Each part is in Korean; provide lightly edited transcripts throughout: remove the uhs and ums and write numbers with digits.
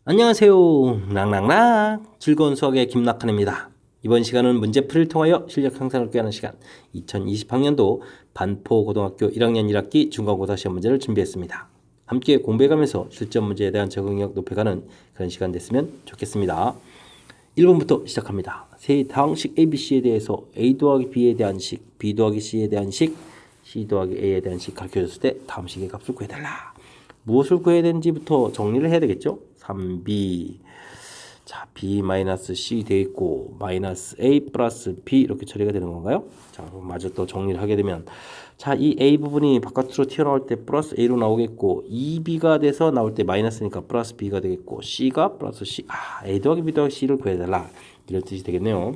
안녕하세요. 랑랑랑 즐거운 수학의 김낙한입니다. 이번 시간은 문제풀이를 통하여 실력 향상을 꾀하는 시간 2020학년도 반포고등학교 1학년 1학기 중간고사 시험 문제를 준비했습니다. 함께 공부해가면서 실전 문제에 대한 적응력 높여가는 그런 시간 됐으면 좋겠습니다. 1번부터 시작합니다. 세 다항식 ABC에 대해서 A 더하기 B에 대한 식, B 더하기 C에 대한 식, C 더하기 A에 대한 식 가르쳐줬을 때 다음 식의 값을 구해달라. 무엇을 구해야 되는지부터 정리를 해야 되겠죠? 3B 자 B-C 되어 있고 마이너스 A 플러스 B 이렇게 처리가 되는 건가요? 자 그럼 마저 또 정리를 하게 되면 자 이 A 부분이 바깥으로 튀어나올 때 플러스 A로 나오겠고 2B가 돼서 나올 때 마이너스니까 플러스 B가 되겠고 C가 플러스 C A 더하기 B 더하기 C를 구해달라 이런 뜻이 되겠네요.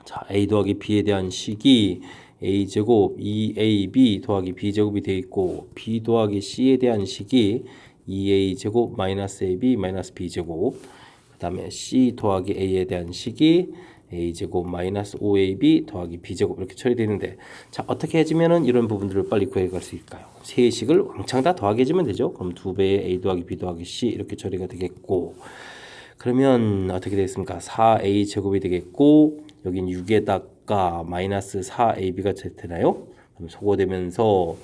자 A 더하기 B에 대한 식이 A제곱 2AB 더하기 B제곱이 되어 있고 B 더하기 C에 대한 식이 2A제곱 마이너스 AB 마이너스 B제곱 그 다음에 C 더하기 A에 대한 식이 A제곱 마이너스 5AB 더하기 B제곱 이렇게 처리되어 있는데 자 어떻게 해주면은 이런 부분들을 빨리 구해갈 수 있을까요? 세 식을 왕창 다 더하게 해주면 되죠. 그럼 2배의 A 더하기 B 더하기 C 이렇게 처리가 되겠고 그러면 어떻게 되겠습니까? 4A제곱이 되겠고 여긴 6에다가 마이너스 4AB가 되나요? 그럼 소거되면서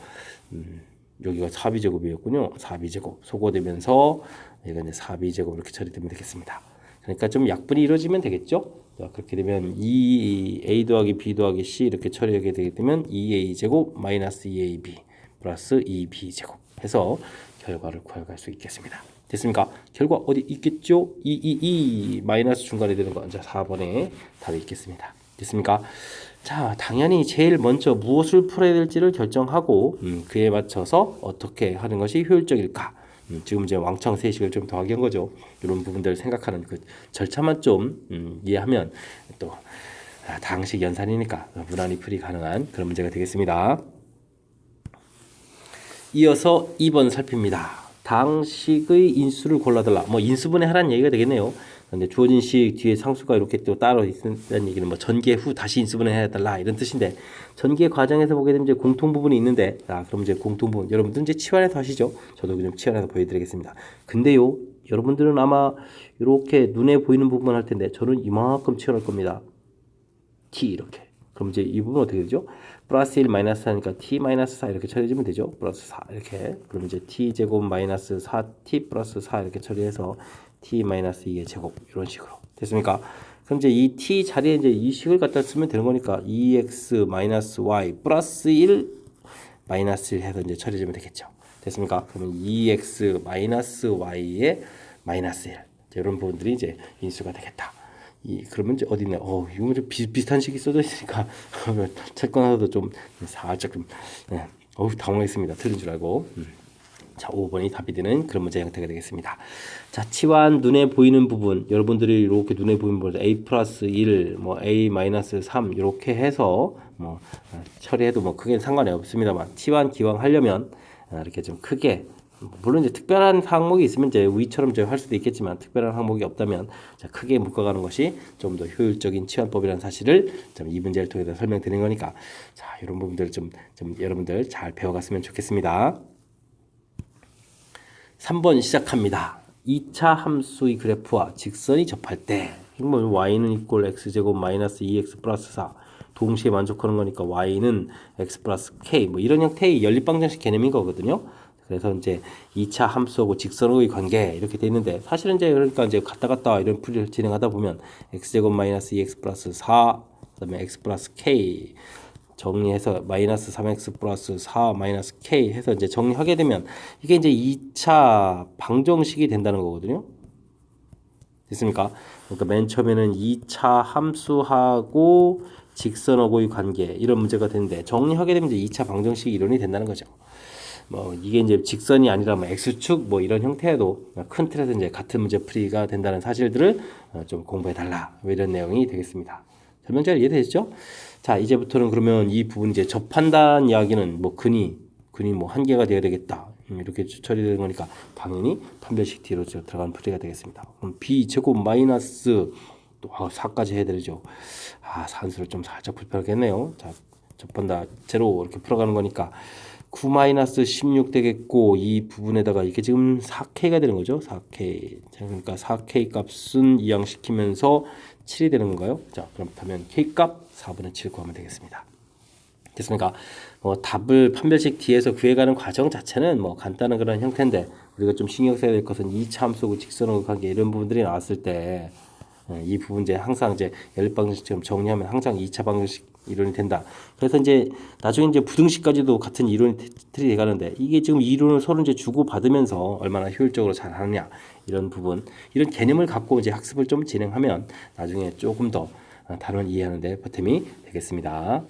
여기가 4B제곱이었군요. 4B제곱 소거되면서 여기가 이제 4B제곱 이렇게 처리되면 되겠습니다. 그러니까 좀 약분이 이루어지면 되겠죠? 자, 그렇게 되면 2A 더하기 B 더하기 C 이렇게 처리하게 되게 되면 2A제곱 마이너스 2AB 플러스 2B제곱 해서 결과를 구해갈 수 있겠습니다. 됐습니까? 결과 어디 있겠죠? 2 마이너스 중간에 되는 거 이제 4번에 답이 있겠습니다. 됐습니까? 자, 당연히 제일 먼저 무엇을 풀어야 될지를 결정하고 그에 맞춰서 어떻게 하는 것이 효율적일까? 지금 이제 왕창 세식을 좀 더하게 한 거죠. 이런 부분들 생각하는 그 절차만 좀 이해하면 또 다항식 연산이니까 무난히 풀이 가능한 그런 문제가 되겠습니다. 이어서 2번 살핍니다. 다항식의 인수를 골라달라. 뭐 인수분해 하라는 얘기가 되겠네요. 근데 주어진 식 뒤에 상수가 이렇게 또 따로 있다는 얘기는 뭐 전개 후 다시 인수분해 해달라 이런 뜻인데 전개 과정에서 보게 되면 이제 공통 부분이 있는데 그럼 이제 공통 부분 여러분들 이제 치환해서 하시죠. 저도 좀 치환해서 보여드리겠습니다. 근데요 여러분들은 아마 이렇게 눈에 보이는 부분만 할 텐데 저는 이만큼 치환할 겁니다. T 이렇게. 그럼 이제 이 부분 어떻게 되죠? 플러스 1 마이너스 4니까 T 마이너스 4 이렇게 처리해주면 되죠. 플러스 4 이렇게. 그럼 이제 T 제곱 마이너스 4T 플러스 4 이렇게 처리해서 T 마이너스 2의 제곱 이런 식으로 됐습니까? 그럼 이제 이 T 자리에 이제 이 식을 갖다 쓰면 되는 거니까 2X 마이너스 Y 플러스 1 마이너스 1 해서 이제 처리해주면 되겠죠. 됐습니까? 그러면 2X 마이너스 Y의 마이너스 1 이런 부분들이 이제 인수가 되겠다. 그러면 이제 어디 있냐? 이거 좀 비슷한 식이 써져 있으니까 채권하고도 좀 살짝 좀 당황했습니다. 틀린 줄 알고. 자, 5번이 답이 되는 그런 문제 형태가 되겠습니다. 자, 치환 눈에 보이는 부분 여러분들이 이렇게 눈에 보이는 부분 A 플러스 1, 뭐 A 마이너스 3 이렇게 해서 뭐 처리해도 뭐 크게 상관이 없습니다만 치환 기왕 하려면 이렇게 좀 크게 물론 이제 특별한 항목이 있으면 이제 위처럼 할 수도 있겠지만 특별한 항목이 없다면 크게 묶어가는 것이 좀 더 효율적인 치환법이라는 사실을 이 문제를 통해서 설명드리는 거니까 자 이런 부분들 좀 여러분들 잘 배워갔으면 좋겠습니다. 3번 시작합니다. 2차 함수의 그래프와 직선이 접할 때 y는 이꼴 x제곱 마이너스 2x 플러스 4 동시에 만족하는 거니까 y는 x 플러스 k 뭐 이런 형태의 연립방정식 개념인 거거든요. 그래서 이제 2차 함수하고 직선의 관계 이렇게 돼 있는데 사실은 이제 그러니까 이제 갔다 이런 풀이를 진행하다 보면 x제곱 마이너스 2x 플러스 4 그다음에 x 플러스 k 정리해서 마이너스 3x 플러스 4 마이너스 k 해서 이제 정리하게 되면 이게 이제 2차 방정식이 된다는 거거든요. 됐습니까? 그러니까 맨 처음에는 2차 함수하고 직선하고의 관계 이런 문제가 되는데 정리하게 되면 이제 2차 방정식 이론이 된다는 거죠. 뭐 이게 이제 직선이 아니라 뭐 x축 뭐 이런 형태에도 큰 틀에서 이제 같은 문제 풀이가 된다는 사실들을 좀 공부해 달라 이런 내용이 되겠습니다. 설명 잘 이해되시죠? 자 이제부터는 그러면 이 부분 이제 접한다는 이야기는 뭐 근이 뭐 한 개가 되어야 되겠다 이렇게 처리되는 거니까 당연히 판별식 뒤로 들어가는 풀이가 되겠습니다. 그럼 b 제곱 마이너스 또 4까지 해야 되죠. 산수를 좀 살짝 불편하겠네요. 자 접한다 제로 이렇게 풀어가는 거니까 9-16 되겠고 이 부분에다가 이게 지금 4K가 되는 거죠. 4K. 자, 그러니까 4K 값은 이항시키면서 7이 되는 건가요? 자, 그렇다면 K 값 4분의 7 구하면 되겠습니다. 됐습니까? 답을 판별식 뒤에서 구해가는 과정 자체는 간단한 그런 형태인데 우리가 좀 신경 써야 될 것은 이차 함수고 직선하고 관계 이런 부분들이 나왔을 때 이 부분 이제 항상 이제 연립 방정식처럼 정리하면 항상 2차 방정식 이론이 된다. 그래서 이제 나중에 이제 부등식까지도 같은 이론이 틀이 돼가는데 이게 지금 이론을 서로 이제 주고 받으면서 얼마나 효율적으로 잘 하느냐 이런 부분 이런 개념을 갖고 이제 학습을 좀 진행하면 나중에 조금 더 단원 이해하는데 보탬이 되겠습니다.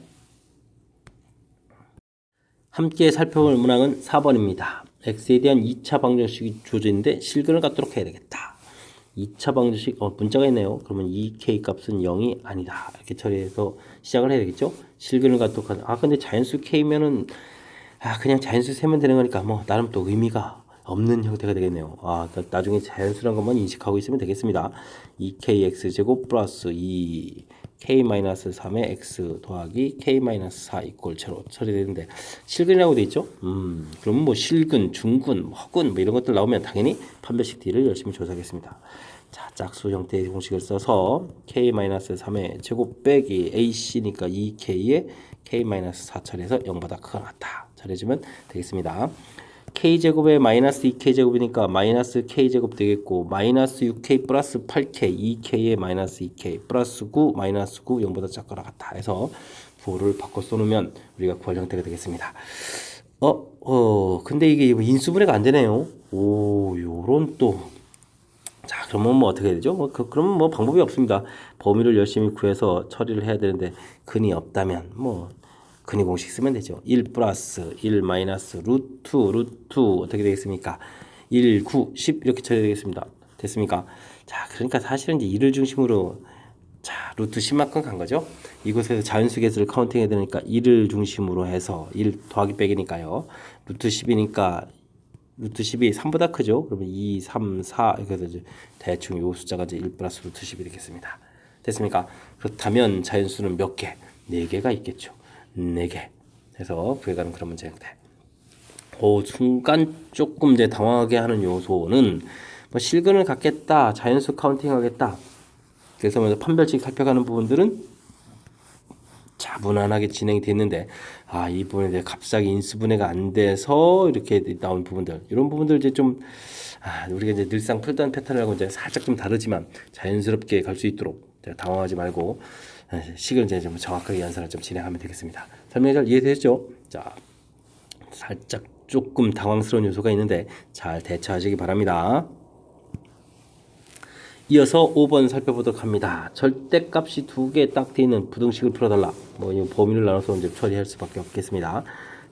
함께 살펴볼 문항은 4번입니다. x에 대한 2차 방정식이 주어져 있는데 실근을 갖도록 해야 되겠다. 2차 방정식 문자가 있네요. 그러면 2k 값은 0이 아니다. 이렇게 처리해서 시작을 해야 되겠죠. 실근을 갖도록 하는 근데 자연수 k면은 그냥 자연수 세면 되는 거니까 나름 또 의미가 없는 형태가 되겠네요. 그러니까 나중에 자연수란 것만 인식하고 있으면 되겠습니다. 2kx 제곱 플러스 2 k-3의 x 더하기 k-4 이꼴 제로 처리되는데 실근이라고 돼 있죠. 그럼 실근, 중근, 허근 이런 것들 나오면 당연히 판별식 D를 열심히 조사하겠습니다. 자, 짝수 형태의 공식을 써서 k-3의 제곱 빼기 ac니까 2k에 k-4 처리해서 0보다 크거나 같다. 처리해주면 되겠습니다. k제곱에 마이너스 2k제곱이니까 마이너스 k제곱 되겠고 마이너스 6k 플러스 8k 2k에 마이너스 2k 플러스 9 마이너스 9 0보다 작거나 같다 해서 부호를 바꿔 써놓으면 우리가 구할 형태가 되겠습니다. 근데 이게 인수분해가 안 되네요. 요런 또 자, 그러면 어떻게 해야 되죠? 그러면 방법이 없습니다. 범위를 열심히 구해서 처리를 해야 되는데 근이 없다면 근위 공식 쓰면 되죠. 1 플러스 1 마이너스 루트 어떻게 되겠습니까? 1, 9, 10 이렇게 처리되겠습니다. 됐습니까? 자, 그러니까 사실은 이제 1을 중심으로 루트 10만큼 간 거죠. 이곳에서 자연수 개수를 카운팅해야 되니까 1을 중심으로 해서 1 더하기 빼기니까요. 루트 10이니까 루트 10이 3보다 크죠. 그러면 2, 3, 4 이렇게 해서 대충 요 숫자가 이제 1 플러스 루트 10이 되겠습니다. 됐습니까? 그렇다면 자연수는 몇 개? 4개가 있겠죠. 4개 해서 구해가는 그런 문제 형태. 순간 조금 이제 당황하게 하는 요소는 실근을 갖겠다, 자연수 카운팅 하겠다. 그래서 먼저 판별식 살펴가는 부분들은 무난하게 진행이 됐는데 이 부분에 대해 갑자기 인수분해가 안 돼서 이렇게 나온 부분들 이런 부분들 이제 좀 우리가 이제 늘상 풀던 패턴하고 이제 살짝 좀 다르지만 자연스럽게 갈 수 있도록 당황하지 말고 식을 이제 좀 정확하게 연산을 좀 진행하면 되겠습니다. 설명이 잘 이해되셨죠? 자, 살짝 조금 당황스러운 요소가 있는데 잘 대처하시기 바랍니다. 이어서 5번 살펴보도록 합니다. 절대값이 2개 딱 되어 있는 부등식을 풀어달라. 이 범위를 나눠서 이제 처리할 수밖에 없겠습니다.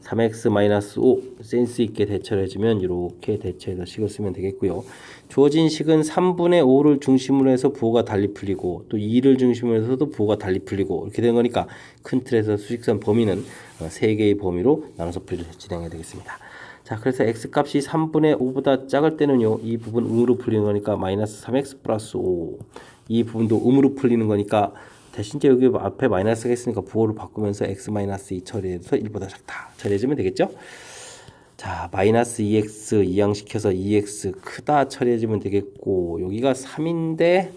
3x-5 센스 있게 대처를 해주면 이렇게 대처해서 식을 쓰면 되겠고요. 주어진 식은 3분의 5를 중심으로 해서 부호가 달리 풀리고 또 2를 중심으로 해서도 부호가 달리 풀리고 이렇게 된 거니까 큰 틀에서 수직선 범위는 3개의 범위로 나눠서 풀이를 진행해야 되겠습니다. 자, 그래서 x값이 3분의 5보다 작을 때는요, 이 부분 음으로 풀리는 거니까 마이너스 3x 플러스 5. 이 부분도 음으로 풀리는 거니까 대신 이제 여기 앞에 마이너스가 있으니까 부호를 바꾸면서 x-2 처리해서 1보다 작다. 처리해주면 되겠죠? 자, 마이너스 2x 이항시켜서 2x 크다 처리해주면 되겠고, 여기가 3인데,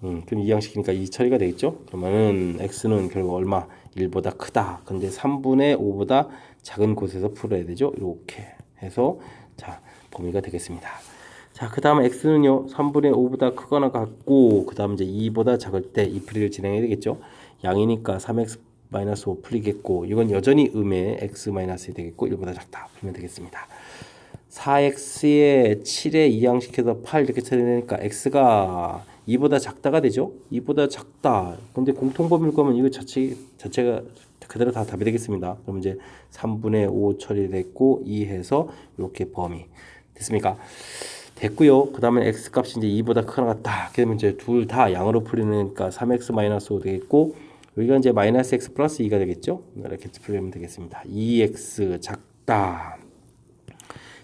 그럼 이항시키니까 2 처리가 되겠죠? 그러면은 x는 결국 얼마? 1보다 크다. 근데 3분의 5보다 작은 곳에서 풀어야 되죠? 이렇게 해서 범위가 되겠습니다. 자, 그 다음에 x는요 3분의 5보다 크거나 같고 그 다음 이제 2보다 작을 때 이 풀이를 진행해야 되겠죠. 양이니까 3x-5 풀리겠고 이건 여전히 음의 x-이 되겠고 1보다 작다 풀면 되겠습니다. 4x에 7에 이항시켜서 8 이렇게 처리되니까 x가 2보다 작다가 되죠. 2보다 작다. 근데 공통범위를 구하면 이거 자체가 그대로 다 답이 되겠습니다. 그럼 이제 3분의 5 처리됐고 2 해서 이렇게 범위 됐습니까? 됐고요. 그 다음에 x 값이 이제 2보다 크거나 같다. 그러면 이제 둘 다 양으로 풀리니까 3x-5 되겠고 여기가 이제 마이너스 x 플러스 2가 되겠죠. 이렇게 풀리면 되겠습니다. 2x 작다.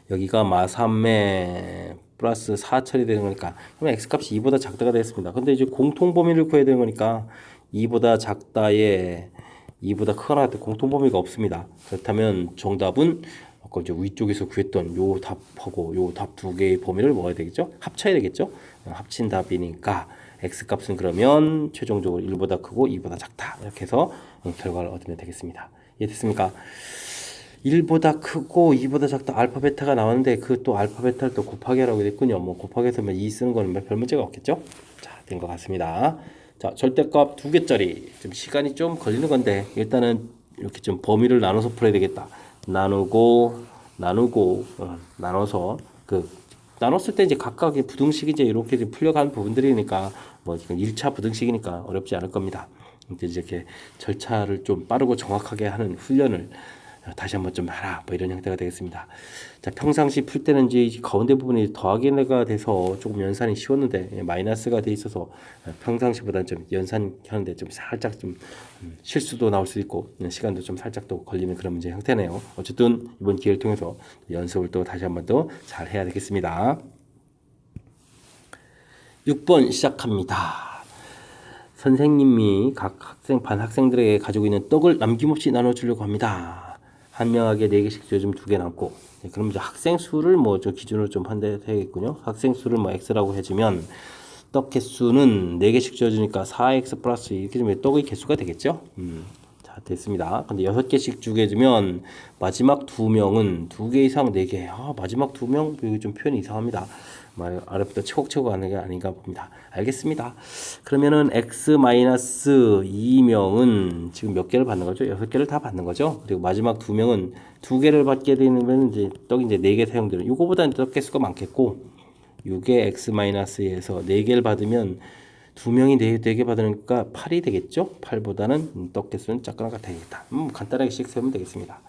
여기가 마3에 플러스 4 처리되는 거니까 그럼 x값이 2보다 작다가 되겠습니다. 근데 이제 공통 범위를 구해야 되는 거니까 2보다 작다에 2보다 크거나 같은 공통 범위가 없습니다. 그렇다면 정답은 아까 이제 위쪽에서 구했던 요 답하고 요 답 두 개의 범위를 뭐가 되겠죠? 합쳐야 되겠죠? 합친 답이니까 x 값은 그러면 최종적으로 1보다 크고 2보다 작다. 이렇게 해서 결과를 얻으면 되겠습니다. 이해됐습니까? 1보다 크고 2보다 작다 알파 베타가 나왔는데 그 또 알파 베타를 또 곱하기 하라고 됐군요. 뭐 곱하기해서 2 쓰는 거는 별 문제가 없겠죠? 자, 된 것 같습니다. 자, 절대값 2개짜리 좀 시간이 좀 걸리는 건데 일단은 이렇게 좀 범위를 나눠서 풀어야 되겠다. 나누고 나눠서 나눴을 때 이제 각각의 부등식이 이제 이렇게 풀려가는 부분들이니까 뭐 지금 1차 부등식이니까 어렵지 않을 겁니다. 이제 이렇게 절차를 좀 빠르고 정확하게 하는 훈련을 다시 한번 좀 하라 뭐 이런 형태가 되겠습니다. 자, 평상시 풀 때는 이제 가운데 부분이 더하기가 돼서 조금 연산이 쉬웠는데 마이너스가 돼 있어서 평상시보다는 좀 연산하는데 좀 살짝 좀 실수도 나올 수 있고 시간도 좀 살짝 또 걸리는 그런 문제 형태네요. 어쨌든 이번 기회를 통해서 연습을 또 다시 한번 더 잘 해야 되겠습니다. 6번 시작합니다. 선생님이 각 반 학생들에게 가지고 있는 떡을 남김없이 나눠주려고 합니다. 한 명에게 4개씩 요즘 2개 남고, 그럼 이제 학생 수를 뭐 저 기준으로 좀 한대 되겠군요. 학생 수를 뭐 x라고 해주면 떡 개수는 4개씩 줘주니까 4x 플러스 이렇게 주면 떡의 개수가 되겠죠. 자, 됐습니다. 근데 6개씩 주게 해주면 마지막 2명은 2개 이상 4개. 마지막 2명 이거 좀 표현이 이상합니다. 아래부터 최고 하는 게 아닌가 봅니다. 알겠습니다. 그러면은 x-2명은 지금 몇 개를 받는 거죠? 6개를 다 받는 거죠. 그리고 마지막 2명은 2개를 받게 되면 이제 떡이 이제 4개 사용되는. 이거보다는 떡 개수가 많겠고 6의 x-에서 4개를 받으면 2명이 4개 받으니까 8이 되겠죠? 8보다는 떡 개수는 작거나 같아야겠다. 간단하게 씩 세우면 되겠습니다.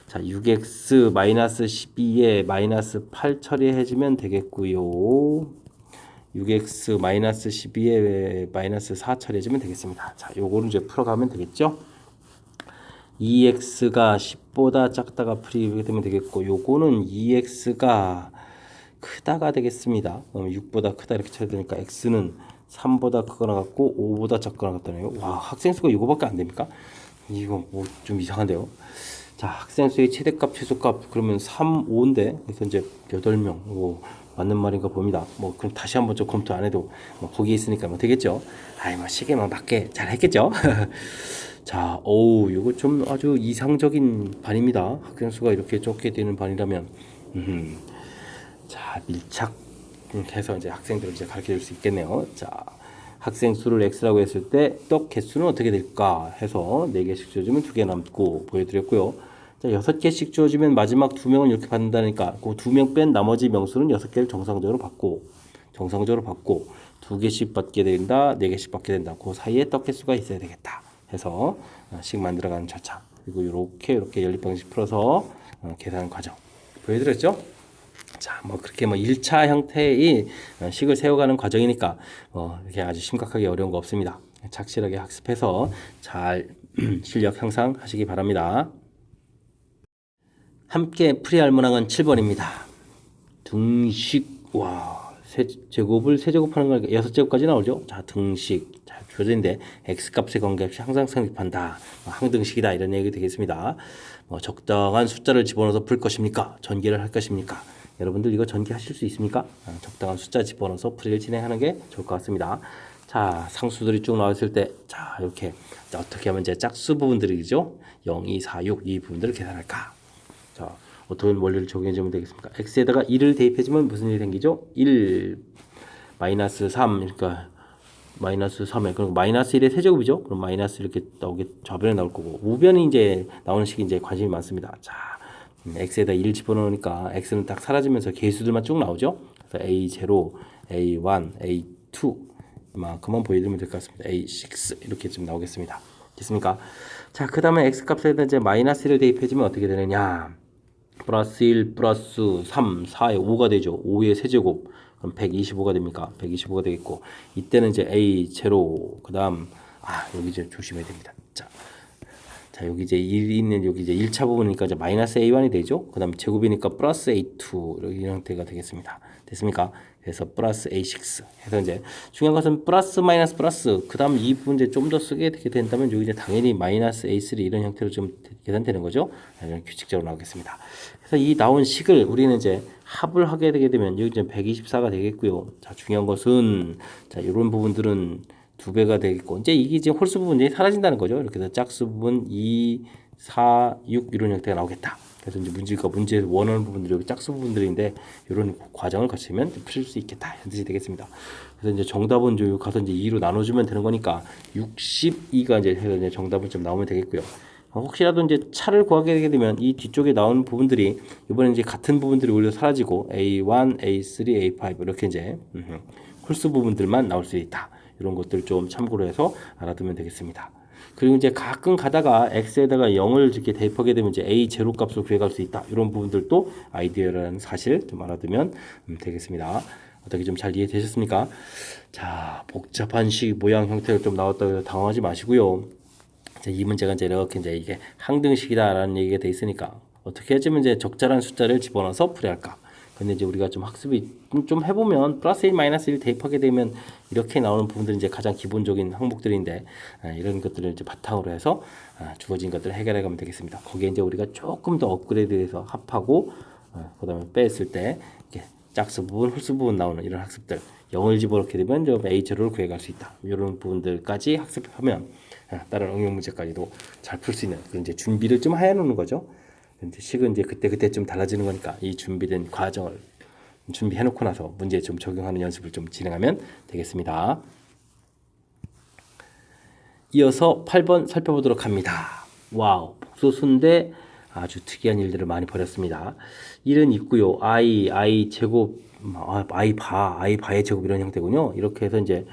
자, 6x-12에 마이너스 8 처리해주면 되겠고요. 6x-12에 마이너스 4 처리해주면 되겠습니다. 자, 요거를 이제 풀어가면 되겠죠? 2x가 10보다 작다가 풀이게 되면 되겠고, 요거는 2x가 크다가 되겠습니다. 6보다 크다 이렇게 쳐야 되니까 x는 3보다 크거나 같고 5보다 작거나 같다네요. 와, 학생 수가 이거밖에 안 됩니까? 이거 뭐 좀 이상한데요. 자, 학생 수의 최대값, 최소값 그러면 3, 5인데 그래서 이제 8명 맞는 말인가 봅니다. 뭐 그럼 다시 한번 좀 검토 안 해도 뭐 거기에 있으니까 뭐 되겠죠. 뭐 시계만 맞게 잘 했겠죠. 자, 이거 좀 아주 이상적인 반입니다. 학생 수가 이렇게 적게 되는 반이라면, 자, 밀착해서 이제 학생들을 이제 가르쳐 줄 수 있겠네요. 자, 학생 수를 x라고 했을 때 떡 개수는 어떻게 될까 해서 4개씩 주어주면 2개 남고 보여드렸고요. 자, 6개씩 주어주면 마지막 2명은 이렇게 받는다니까 그 2명 뺀 나머지 명수는 6개를 정상적으로 받고 2개씩 받게 된다, 4개씩 받게 된다. 그 사이에 떡 개수가 있어야 되겠다 해서 식 만들어가는 절차. 그리고 이렇게 연립 방식 풀어서 계산 과정 보여드렸죠. 자, 뭐 그렇게 뭐 1차 형태의 식을 세워가는 과정이니까 이렇게 아주 심각하게 어려운 거 없습니다. 착실하게 학습해서 잘 실력 향상하시기 바랍니다. 함께 풀이할 문항은 7번입니다. 등식, 제곱을 세제곱하는 거니까 6제곱까지 나오죠. 자, 등식. 자, 주어진데 x값의 관계없이 항상 성립한다. 항등식이다. 이런 얘기 되겠습니다. 적당한 숫자를 집어넣어서 풀 것입니까? 전개를 할 것입니까? 여러분들 이거 전개하실 수 있습니까? 적당한 숫자 집어넣어서 풀이를 진행하는 게 좋을 것 같습니다. 자, 상수들이 쭉 나왔을 때, 자, 이렇게 어떻게 하면 이제 짝수 부분들이죠? 0, 2, 4, 6 이 부분들을 계산할까? 자, 어떤 원리를 적용해주면 되겠습니까? x에다가 1을 대입해주면 무슨 일이 생기죠? 1, 마이너스 3, 그러니까 마이너스 3에, 그리고 마이너스 1의 세제곱이죠? 그럼 마이너스 이렇게 좌변에 나올 거고, 우변이 이제 나오는 식이 이제 관심이 많습니다. 자, x에다 1을 집어넣으니까 x는 딱 사라지면서 개수들만 쭉 나오죠? 그래서 a0, a1, a2 이만큼만 보여드리면 될 것 같습니다. a6 이렇게 좀 나오겠습니다. 됐습니까? 자, 그 다음에 x값에다 이제 마이너스 1을 대입해주면 어떻게 되느냐? 플러스 1, 플러스 3, 4에 5가 되죠. 5의 세제곱. 그럼 125가 됩니까? 125가 되겠고, 이때는 이제 a0, 그 다음, 여기 이제 조심해야 됩니다. 자, 자, 여기 이제 1이 있는 여기 이제 1차 부분이니까 이제 마이너스 A1이 되죠. 그 다음 제곱이니까 플러스 A2 이런 형태가 되겠습니다. 됐습니까? 그래서 플러스 A6 해서 이제 중요한 것은 플러스 마이너스 플러스 그 다음 이 부분 이제 좀 더 쓰게 되게 된다면 여기 이제 당연히 마이너스 A3 이런 형태로 좀 계산되는 거죠. 이런 규칙적으로 나오겠습니다. 그래서 이 나온 식을 우리는 이제 합을 하게 되게 되면 여기 이제 124가 되겠고요. 자, 중요한 것은 자, 이런 부분들은 2배가 되겠고 이제 이게 이제 홀수 부분이 사라진다는 거죠. 이렇게 해서 짝수 부분 2, 4, 6 이런 형태가 나오겠다. 그래서 이제 문제에서 원하는 부분들이 여기 짝수 부분들인데 이런 과정을 거치면 풀 수 있겠다 이런 뜻이 되겠습니다. 그래서 이제 정답은 이제 가서 이제 2로 나눠주면 되는 거니까 62가 이제 해서 이제 정답은 좀 나오면 되겠고요. 혹시라도 이제 차를 구하게 되게 되면 이 뒤쪽에 나오는 부분들이 이번에 이제 같은 부분들이 오히려 사라지고 A1, A3, A5 이렇게 이제 홀수 부분들만 나올 수 있다. 이런 것들 좀 참고로 해서 알아두면 되겠습니다. 그리고 이제 가끔 가다가 x에다가 0을 이렇게 대입하게 되면 이제 a 제로 값을 구해갈 수 있다. 이런 부분들도 아이디어라는 사실 좀 알아두면 되겠습니다. 어떻게 좀 잘 이해되셨습니까? 자, 복잡한 식 모양 형태가 좀 나왔다고 해서 당황하지 마시고요. 이제 이 문제가 이제 이렇게 이제 이게 항등식이다라는 얘기가 돼 있으니까 어떻게 해주면 이제 적절한 숫자를 집어넣어서 풀이야 할까? 근데 이제 우리가 좀 학습이 좀 해보면 플러스 1 마이너스 1 대입하게 되면 이렇게 나오는 부분들이 이제 가장 기본적인 항목들인데 이런 것들을 이제 바탕으로 해서 주어진 것들을 해결해 가면 되겠습니다. 거기에 이제 우리가 조금 더 업그레이드해서 합하고 그다음에 뺐을 때 이렇게 짝수 부분, 홀수 부분 나오는 이런 학습들 0을 집어넣게 되면 좀 A0를 구해갈 수 있다. 이런 부분들까지 학습하면 다른 응용 문제까지도 잘 풀 수 있는 그 이제 준비를 좀 해놓는 거죠. 이제 식은 이제 그때 좀 달라지는 거니까 이 준비된 과정을 준비해 놓고 나서 문제에 좀 적용하는 연습을 좀 진행하면 되겠습니다. 이어서 8번 살펴보도록 합니다. 와우, 복소수인데 아주 특이한 일들을 많이 벌였습니다. 1은 있고요. I 제곱, I 바의 제곱 이런 형태군요. 이렇게 해서 이제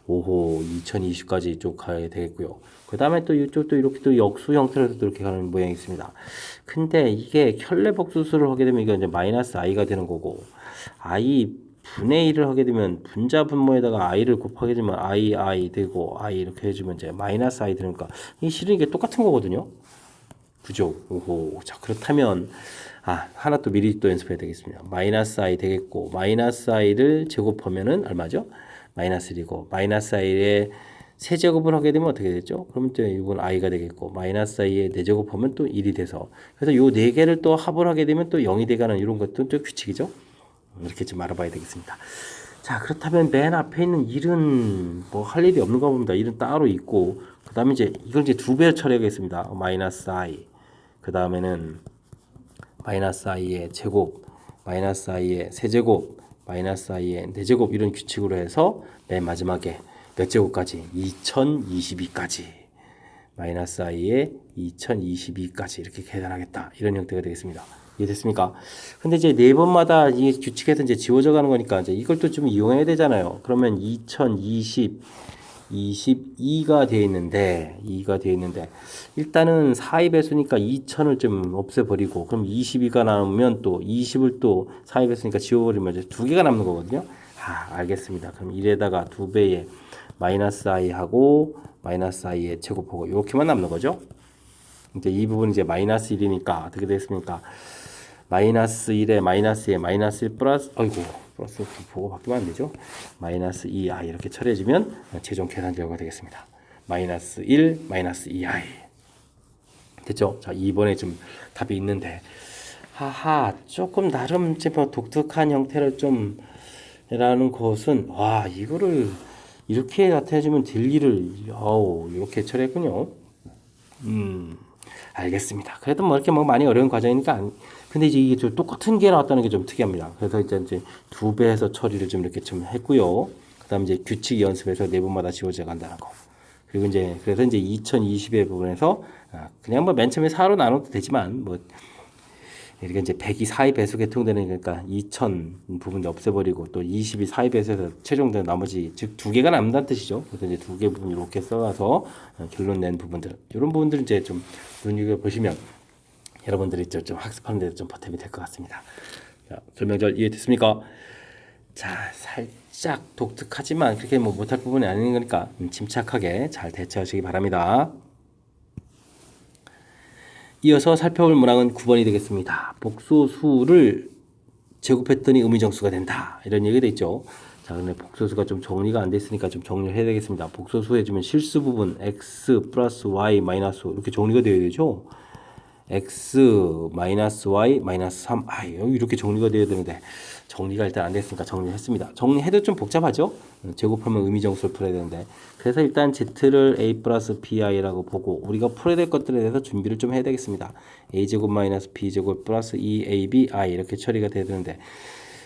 5호 2020까지 쭉 가야 되겠고요. 그 다음에 또 이쪽도 이렇게 또 역수 형태로 이렇게 가는 모양이 있습니다. 근데 이게 켤레 복수수를 하게 되면 이게 이제 마이너스 i가 되는 거고, i 분의 1을 하게 되면 분자 분모에다가 i를 곱하게 되면 i 되고 i 이렇게 해주면 이제 마이너스 i 되니까 이 실은 이게 똑같은 거거든요. 그죠? 오호. 자, 그렇다면 하나 또 미리 또 연습해야 되겠습니다. 마이너스 i 되겠고 마이너스 i를 제곱하면은 얼마죠? 마이너스 1이고 마이너스 i의 세제곱을 하게 되면 어떻게 되죠? 그러면 또 이건 i가 되겠고 마이너스 i의 4제곱하면 또 1이 돼서 그래서 요 4개를 또 합을 하게 되면 또 0이 되가는 이런 것도 또 규칙이죠. 이렇게 좀 알아봐야 되겠습니다. 자, 그렇다면 맨 앞에 있는 1은 뭐 할 일이 없는가 봅니다. 1은 따로 있고 그 다음에 이제 이걸 이제 2배로 처리하겠습니다. 마이너스 i 그 다음에는 마이너스 i의 제곱 마이너스 i의 세제곱 마이너스 i의 4제곱 이런 규칙으로 해서 맨 마지막에 몇 제곱까지? 2022까지 마이너스 i의 2022까지 이렇게 계산하겠다. 이런 형태가 되겠습니다. 이해됐습니까? 근데 이제 네 번마다 이 규칙에서 이제 지워져 가는 거니까 이제 이걸 또 좀 이용해야 되잖아요. 그러면 22가 되어 있는데 일단은 4의 배수니까 2000을 좀 없애버리고 그럼 22가 남으면 또 20을 또 4의 배수니까 지워버리면 이제 2개가 남는 거거든요. 알겠습니다. 그럼 1에다가 2배의 마이너스 i하고 마이너스 i의 제곱하고 이렇게만 남는 거죠. 이제 이 부분이 이제 마이너스 1이니까 어떻게 되겠습니까? 마이너스 1에 마이너스 1 마이너스 1 플러스 플러스 보고 바뀌면 안 되죠. 마이너스 2i 이렇게 처리해주면 최종 계산 결과가 되겠습니다. 마이너스 1 마이너스 2i 됐죠? 자, 2번에 좀 답이 있는데 조금 나름 뭐 독특한 형태를 좀 라는 것은 이거를 이렇게 나타내주면 될 일을 이렇게 처리했군요. 알겠습니다. 그래도 뭐 이렇게 뭐 많이 어려운 과정이니까 근데 이제 이게 좀 똑같은 게 나왔다는 게 좀 특이합니다. 그래서 이제 2배에서 처리를 좀 이렇게 좀 했고요. 그다음 이제 규칙 연습에서 네 번마다 지워져 간다는 거. 그리고 이제 그래서 이제 2020의 부분에서 그냥 뭐 맨 처음에 4로 나눠도 되지만 뭐 이렇게 이제 100이 4의 배수 계통되는 거니까 2000 부분도 없애버리고 또 20이 4의 배수에서 최종된 나머지 즉 2개가 남는다는 뜻이죠. 그래서 이제 2개 부분 이렇게 써서 결론 낸 부분들 이런 부분들 이제 좀 눈여겨 보시면 여러분들이 좀 학습하는 데 좀 보탬이 될 것 같습니다. 자, 설명잘 이해됐습니까? 자, 살짝 독특하지만 그렇게 뭐 못할 부분이 아닌 거니까 침착하게 잘 대처하시기 바랍니다. 이어서 살펴볼 문항은 9번이 되겠습니다. 복소수를 제곱했더니 의미정수가 된다. 이런 얘기가 있죠. 자, 근데 복소수가 좀 정리가 안 돼 있으니까 좀 정리를 해야 되겠습니다. 복소수 해주면 실수 부분 x 플러스 y 마이너스 5 이렇게 정리가 되어야 되죠. x 마이너스 y 마이너스 3 이렇게 정리가 되어야 되는데 정리가 일단 안 됐으니까 정리했습니다. 정리해도 좀 복잡하죠. 제곱하면 의미정수를 풀어야 되는데 그래서 일단 z를 a 플러스 bi라고 보고 우리가 풀어야 될 것들에 대해서 준비를 좀 해야 되겠습니다. a제곱 마이너스 b제곱 플러스 2ab i 이렇게 처리가 돼야 되는데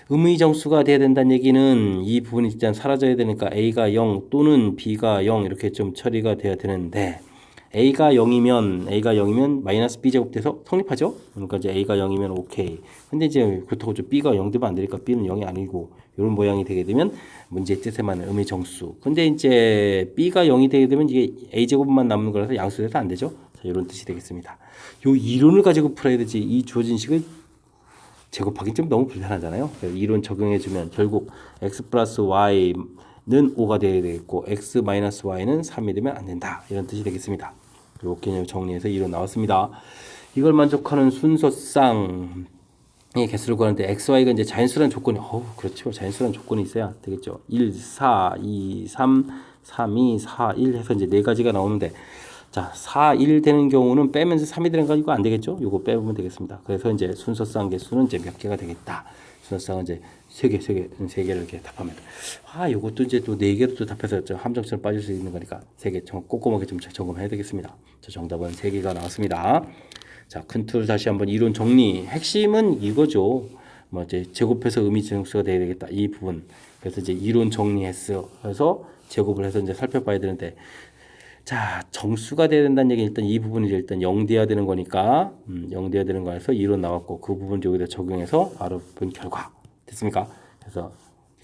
의미정수가 돼야 된다는 얘기는 이 부분이 일단 사라져야 되니까 a가 0 또는 b가 0 이렇게 좀 처리가 돼야 되는데 a가 0이면 마이너스 b제곱 돼서 성립하죠. 그러니까 이제 a가 0이면 오케이. 근데 이제 그렇다고 b가 0 되면 안 되니까 b는 0이 아니고 이런 모양이 되게 되면 문제의 뜻에 맞는 의미정수. 근데 이제 b가 0이 되게 되면 이게 a제곱만 남는 거라서 양수돼서 안 되죠. 자, 이런 뜻이 되겠습니다. 요 이론을 가지고 풀어야 되지 이 주어진 식을 제곱하기 좀 너무 불편하잖아요. 이론 적용해주면 결국 x 플러스 y는 5가 되어야 되겠고 x 마이너스 y는 3이 되면 안 된다. 이런 뜻이 되겠습니다. 요 개념 정리해서 이론 나왔습니다. 이걸 만족하는 순서쌍의 개수를 구하는데 x, y가 이제 자연수란 조건이 그렇죠. 자연수란 조건이 있어야 되겠죠. 1, 4, 2, 3, 3, 2, 4, 1 해서 이제 네 가지가 나오는데 자, 4, 1 되는 경우는 빼면서 3이 되는 거 이거 안 되겠죠? 요거 빼보면 되겠습니다. 그래서 이제 순서쌍 개수는 이제 몇 개가 되겠다. 순서쌍은 이제 3개를 이렇게 답하면. 요것도 이제 또 4개로 또 답해서 함정처럼 빠질 수 있는 거니까 3개 꼼꼼하게 좀 점검해야 되겠습니다. 자, 정답은 3개가 나왔습니다. 자, 큰 틀 다시 한번 이론 정리. 핵심은 이거죠. 뭐 이제 제곱해서 의미정수가 돼야 되겠다. 이 부분. 그래서 이제 이론 정리했어. 그래서 제곱을 해서 이제 살펴봐야 되는데 자, 정수가 돼야 된다는 얘기는 일단 이 부분이 일단 0 돼야 되는 거니까 0 돼야 되는 거에서 이론 나왔고 그 부분 여기다 적용해서 알아본 결과 됐습니까? 그래서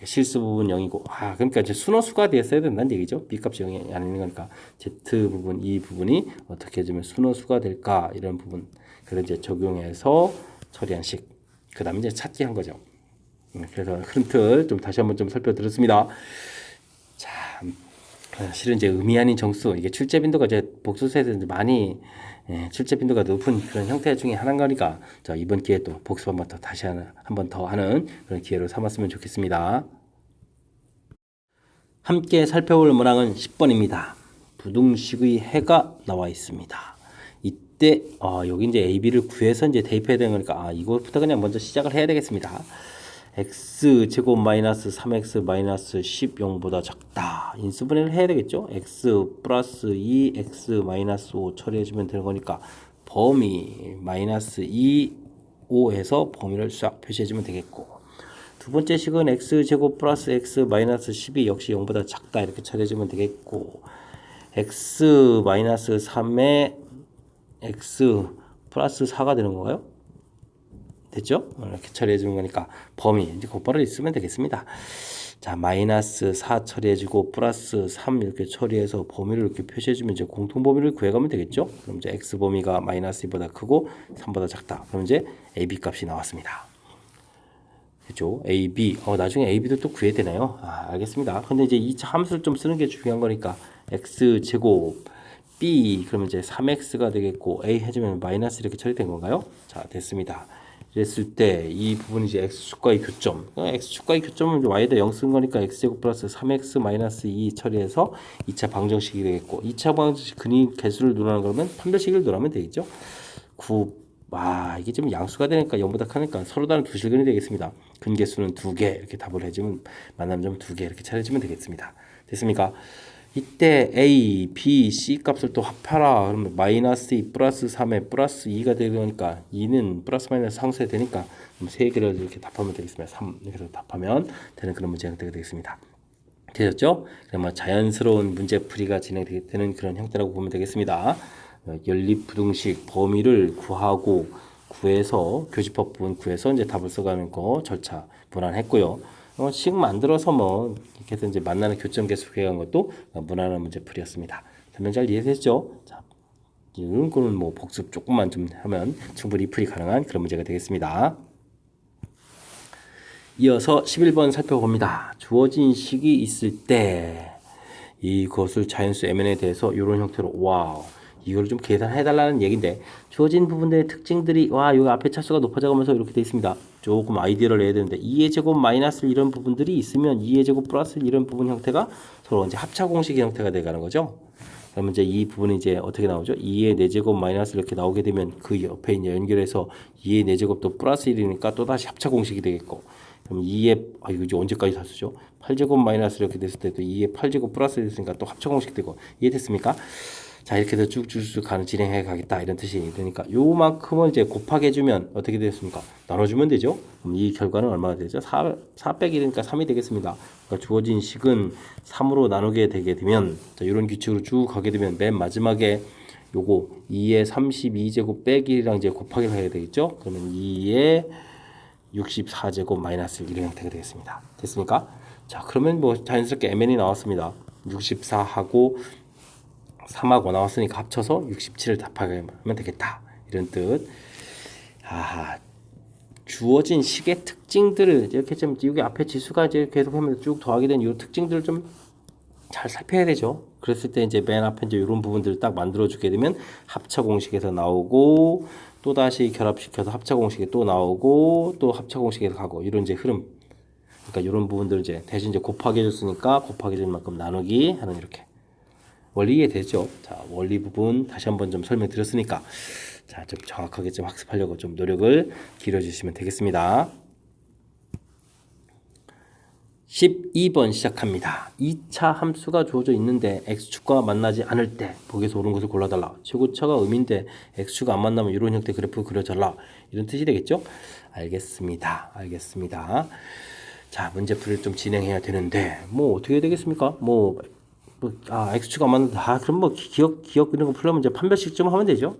실수 부분 0이고 그러니까 이제 순호수가 되었어야 된다는 얘기죠. B값이 0이 아닌 거니까 Z 부분 이 부분이 어떻게 해주면 순호수가 될까 이런 부분 그래서 이제 적용해서 처리한 식 그 다음에 이제 찾기 한 거죠. 그래서 흐름 틀 좀 다시 한번 좀 살펴드렸습니다. 자, 실은 이제 의미 아닌 정수 이게 출제 빈도가 이제 복수수에서 이제 많이 출제 빈도가 높은 그런 형태 중에 하나인 거니까 자, 이번 기회에 또 복습 한번 더 다시 한 번 더 하는 그런 기회로 삼았으면 좋겠습니다. 함께 살펴볼 문항은 10번입니다. 부등식의 해가 나와 있습니다. 이때 여기 이제 A, B를 구해서 이제 대입해야 되는 거니까 이것부터 그냥 먼저 시작을 해야 되겠습니다. x 제곱 마이너스 3x 마이너스 10 0보다 작다. 인수분해를 해야 되겠죠. x 플러스 2 x 마이너스 5 처리해주면 되는 거니까 범위 마이너스 2 5에서 범위를 싹 표시해주면 되겠고 두 번째 식은 x 제곱 플러스 x 마이너스 10이 역시 0보다 작다 이렇게 처리해주면 되겠고 x 마이너스 3에 x 플러스 4가 되는 건가요? 됐죠? 이렇게 처리해 주는 거니까 범위 이제 곧바로 있으면 되겠습니다. 자, 마이너스 4 처리해주고 플러스 3 이렇게 처리해서 범위를 이렇게 표시해주면 이제 공통 범위를 구해가면 되겠죠? 그럼 이제 x 범위가 마이너스 2보다 크고 3보다 작다. 그럼 이제 a, b 값이 나왔습니다. 그죠? a, b 나중에 a, b도 또 구해야 되나요? 알겠습니다. 근데 이제 이 함수를 좀 쓰는 게 중요한 거니까 x 제곱 b 그러면 이제 3x가 되겠고 a 해주면 마이너스 이렇게 처리된 건가요? 자, 됐습니다. 이랬을 때 이 부분이 이제 x축과의 교점 x축과의 교점은 y에다 0 쓴 거니까 x제곱 플러스 3x 마이너스 2 처리해서 2차 방정식이 되겠고 2차 방정식 근이 개수를 논하는 거면 판별식을 논하면 되겠죠. 9 이게 좀 양수가 되니까 0보다 크니까 서로 다른 두 실근이 되겠습니다. 근개수는 2개 이렇게 답을 해주면 만남점 2개 이렇게 차려주면 되겠습니다. 됐습니까? 이때 A, B, C 값을 또 합하라. 그러면 마이너스 2 플러스 3에 플러스 2가 되니까 2는 플러스 마이너스 상수에 되니까 3개를 이렇게 답하면 되겠습니다. 3 이렇게 답하면 되는 그런 문제 형태가 되겠습니다. 되셨죠? 그러면 자연스러운 문제풀이가 진행되는 그런 형태라고 보면 되겠습니다. 연립부등식 범위를 구해서 교집합 부분 구해서 이제 답을 써가는 거 절차 무난했고요. 식 만들어서 이렇게 해서 이제 만나는 교점 개수 구해간 것도 무난한 문제풀이였습니다. 설명 잘 이해되셨죠? 자, 이런 거는 복습 조금만 좀 하면 충분히 풀이 가능한 그런 문제가 되겠습니다. 이어서 11번 살펴봅니다. 주어진 식이 있을 때 이것을 자연수 MN에 대해서 이런 형태로 이걸 좀 계산해 달라는 얘기인데 주어진 부분들의 특징들이 와 여기 앞에 차수가 높아져가면서 이렇게 돼 있습니다. 조금 아이디어를 내야 되는데 2의 제곱 마이너스 이런 부분들이 있으면 2의 제곱 플러스 이런 부분 형태가 서로 이제 합차 공식의 형태가 돼가는 거죠. 그러면 이제 이 부분이 이제 어떻게 나오죠? 2의 4제곱 마이너스 이렇게 나오게 되면 그 옆에 이제 연결해서 2의 4제곱도 플러스 1이니까 또 다시 합차 공식이 되겠고 그럼 2의 이거 이제 언제까지 다 쓰죠? 8제곱 마이너스 이렇게 됐을 때도 2의 8제곱 플러스 됐으니까 또 합차 공식 되고 이해됐습니까? 자 이렇게 해서 쭉쭉쭉 가는 진행해 가겠다 이런 뜻이 되니까 요만큼을 이제 곱하게 해주면 어떻게 되겠습니까? 나눠주면 되죠. 그럼 이 결과는 얼마가 되죠? 4 빼기 1이니까 3이 되겠습니다. 그러니까 주어진 식은 3으로 나누게 되게 되면 자, 이런 규칙으로 쭉 가게 되면 맨 마지막에 요거 2의 32제곱 빼기 1이랑 이제 곱하기를 해야 되겠죠. 그러면 2의 64제곱 마이너스 1 이런 형태가 되겠습니다. 됐습니까? 자 그러면 뭐 자연스럽게 mn이 나왔습니다. 64하고 3하고 나왔으니까 합쳐서 67을 답하면 되겠다. 이런 뜻. 주어진 식의 특징들을 이렇게 좀 여기 앞에 지수가 이제 계속하면 쭉 더하게 된 이 특징들을 좀 잘 살펴야 되죠. 그랬을 때 이제 맨 앞에 이제 이런 부분들을 딱 만들어 주게 되면 합차 공식에서 나오고 또 다시 결합시켜서 합차 공식에 또 나오고 또 합차 공식에서 가고 이런 이제 흐름. 그러니까 이런 부분들 이제 대신 이제 곱하기 해줬으니까 곱하기 해준 만큼 나누기 하는 이렇게. 원리 이해되죠? 자, 원리 부분 다시 한번 좀 설명드렸으니까 자, 좀 정확하게 좀 학습하려고 좀 노력을 기울여주시면 되겠습니다. 12번 시작합니다. 2차 함수가 주어져 있는데 x축과 만나지 않을 때 보기에서 옳은 것을 골라달라. 최고차가 음인데 x축가 안 만나면 이런 형태 그래프 그려달라. 이런 뜻이 되겠죠? 알겠습니다. 자, 문제풀이를 좀 진행해야 되는데 뭐 어떻게 해야 되겠습니까? x축 안 맞는다. 그럼 뭐 기억 이런 거 풀려면 이제 판별식 좀 하면 되죠.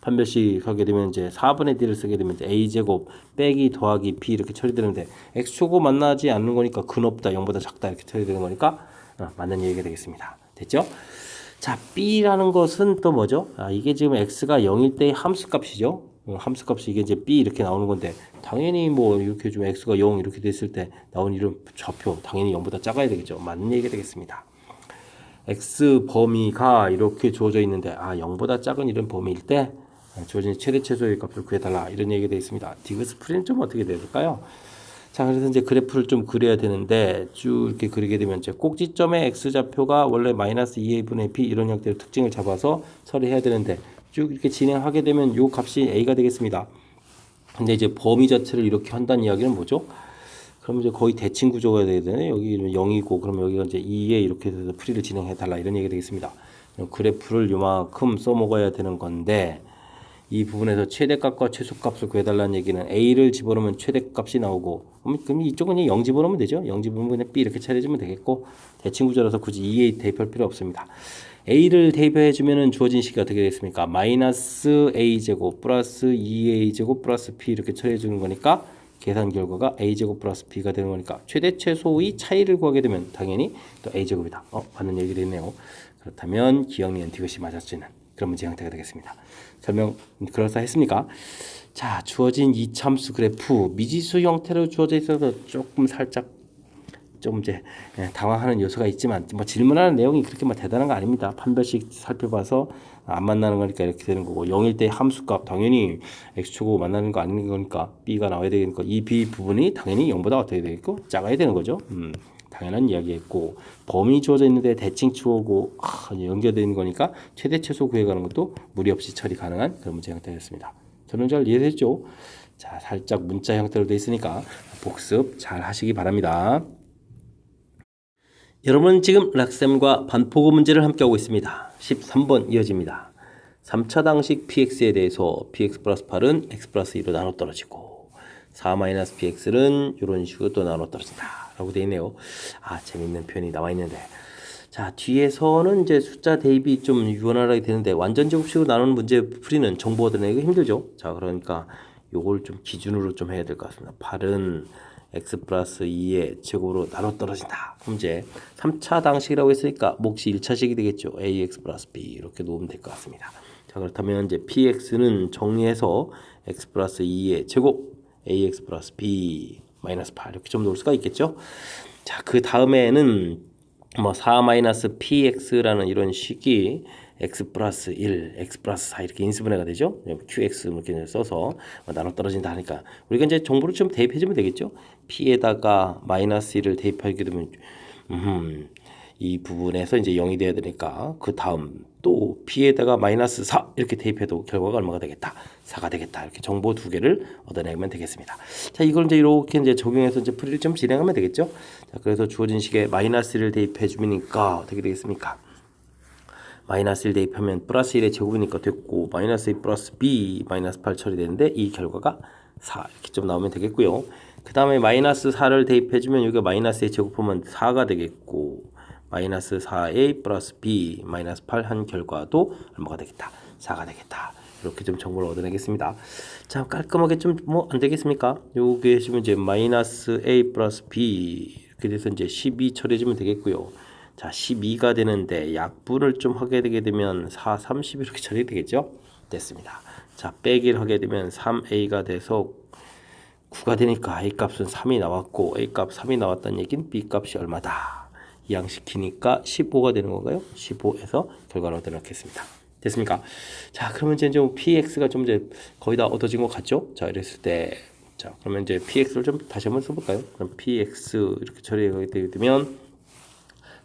판별식 하게 되면 이제 4분의 d를 쓰게 되면 이제 a제곱 빼기 더하기 b 이렇게 처리되는데 x축하고 만나지 않는 거니까 근 없다, 0보다 작다 이렇게 처리되는 거니까 맞는 얘기가 되겠습니다. 됐죠? 자, b라는 것은 또 뭐죠? 이게 지금 x가 0일 때의 함수값이죠. 함수값이 이게 이제 b 이렇게 나오는 건데 당연히 뭐 이렇게 좀 x가 0 이렇게 됐을 때 나온 이런 좌표 당연히 0보다 작아야 되겠죠. 맞는 얘기가 되겠습니다. x 범위가 이렇게 주어져 있는데 0보다 작은 이런 범위일 때 주어진 최대 최소의 값을 구해달라 이런 얘기가 되어 있습니다. 디귿 풀이는 좀 어떻게 될까요? 자, 그래서 이제 그래프를 좀 그려야 되는데 쭉 이렇게 그리게 되면 이제 꼭지점의 x좌표가 원래 마이너스 2a분의 b 이런 형태의 특징을 잡아서 처리해야 되는데 쭉 이렇게 진행하게 되면 요 값이 a가 되겠습니다. 근데 이제 범위 자체를 이렇게 한다는 이야기는 뭐죠? 그럼 이제 거의 대칭 구조가 돼야 되네. 여기 0이고, 그럼 여기가 이제 2에 이렇게 해서 풀이를 진행해 달라. 이런 얘기가 되겠습니다. 그래프를 요만큼 써먹어야 되는 건데, 이 부분에서 최대값과 최소값을 구해달라는 얘기는 A를 집어넣으면 최대값이 나오고, 그럼 이쪽은 0 집어넣으면 되죠. 0 집어넣으면 그냥 B 이렇게 처리해주면 되겠고, 대칭 구조라서 굳이 2에 대입할 필요 없습니다. A를 대입해주면 주어진 식이 어떻게 되겠습니까? 마이너스 A제곱 플러스 2A제곱 플러스 B 이렇게 처리해주는 거니까, 계산 결과가 a제곱 플러스 b가 되는 거니까 최대 최소의 차이를 구하게 되면 당연히 또 a제곱이다. 맞는 얘기가 됐네요. 그렇다면 기억니은 디귿이 맞아지는 그런 문제 형태가 되겠습니다. 설명 그럴싸했습니까? 자, 주어진 이 참수 그래프 미지수 형태로 주어져 있어서 조금 살짝 좀 이제 당황하는 요소가 있지만 뭐 질문하는 내용이 그렇게 뭐 대단한 거 아닙니다. 판별식 살펴봐서 안 만나는 거니까 이렇게 되는 거고 0일 때 함수값 당연히 x축하고 만나는 거 아닌 거니까 b가 나와야 되니까 이 b 부분이 당연히 0보다 어떻게 되겠고 작아야 되는 거죠. 당연한 이야기였고 범위 주어져 있는데 대칭축하고 연결되는 거니까 최대 최소 구해가는 것도 무리 없이 처리 가능한 그런 문제 형태였습니다. 저는 잘 이해됐죠? 자, 살짝 문자 형태로 되어 있으니까 복습 잘 하시기 바랍니다. 여러분 지금 락쌤과 반포고 문제를 함께하고 있습니다. 13번 이어집니다. 3차 당식 px에 대해서 px 플러스 8은 x 플러스 2로 나눠 떨어지고 4 마이너스 px는 이런 식으로 또 나눠 떨어진다 라고 되어 있네요. 재밌는 표현이 나와 있는데 자, 뒤에서는 이제 숫자 대입이 좀 유연하게 되는데 완전 제곱식으로 나누는 문제 풀이는 정보 얻어내기가 힘들죠. 자, 그러니까 요걸 좀 기준으로 좀 해야 될 것 같습니다. 8은 x 플러스 2의 제곱으로 나눠 떨어진다. 그럼 이제 3차 당식이라고 했으니까 몫이 1차식이 되겠죠. ax 플러스 b 이렇게 놓으면 될 것 같습니다. 자, 그렇다면 이제 px는 정리해서 x 플러스 2의 제곱 ax 플러스 b 마이너스 8 이렇게 좀 놓을 수가 있겠죠. 자, 그 다음에는 4 마이너스 px라는 이런 식이 x 플러스 1, x 플러스 4 이렇게 인수분해가 되죠. qx 이렇게 써서 나눠 떨어진다 하니까 우리가 이제 정보를 좀 대입해주면 되겠죠. p에다가 마이너스 1을 대입하게 되면 이 부분에서 이제 0이 돼야 되니까 그 다음 또 p에다가 마이너스 4 이렇게 대입해도 결과가 얼마가 되겠다? 4가 되겠다. 이렇게 정보 두 개를 얻어내면 되겠습니다. 자, 이걸 이제 이렇게 이제 적용해서 이제 풀이를 좀 진행하면 되겠죠. 자, 그래서 주어진 식에 마이너스 1을 대입해 주니까 어떻게 되겠습니까? 마이너스 1 대입하면 플러스 1의 제곱이니까 됐고 마이너스 2 플러스 b 마이너스 8 처리되는데 이 결과가 4 이렇게 좀 나오면 되겠고요. 그 다음에 마이너스 4를 대입해주면 여기가 마이너스의 제곱하면 4가 되겠고 마이너스 4a 플러스 b 마이너스 8 한 결과도 얼마가 되겠다? 4가 되겠다. 이렇게 좀 정보를 얻어내겠습니다. 자, 깔끔하게 좀 뭐 안 되겠습니까? 요게 해주면 이제 마이너스 a 플러스 b 이렇게 돼서 이제 12 처리해주면 되겠고요. 자, 12가 되는데 약분을 좀 하게 되게 되면 4, 30 이렇게 처리되겠죠? 됐습니다. 자, 빼기를 하게 되면 3a가 돼서 9가 되니까 a 값은 3이 나왔고 a 값 3이 나왔다는 얘기는 b 값이 얼마다? 이항시키니까 15가 되는 건가요? 15에서 결과를 얻어놓겠습니다. 됐습니까? 자, 그러면 이제 좀 px가 좀 이제 거의 다 얻어진 것 같죠? 자, 이랬을 때, 자, 그러면 이제 px를 좀 다시 한번 써볼까요? 그럼 px 이렇게 처리하게 되면,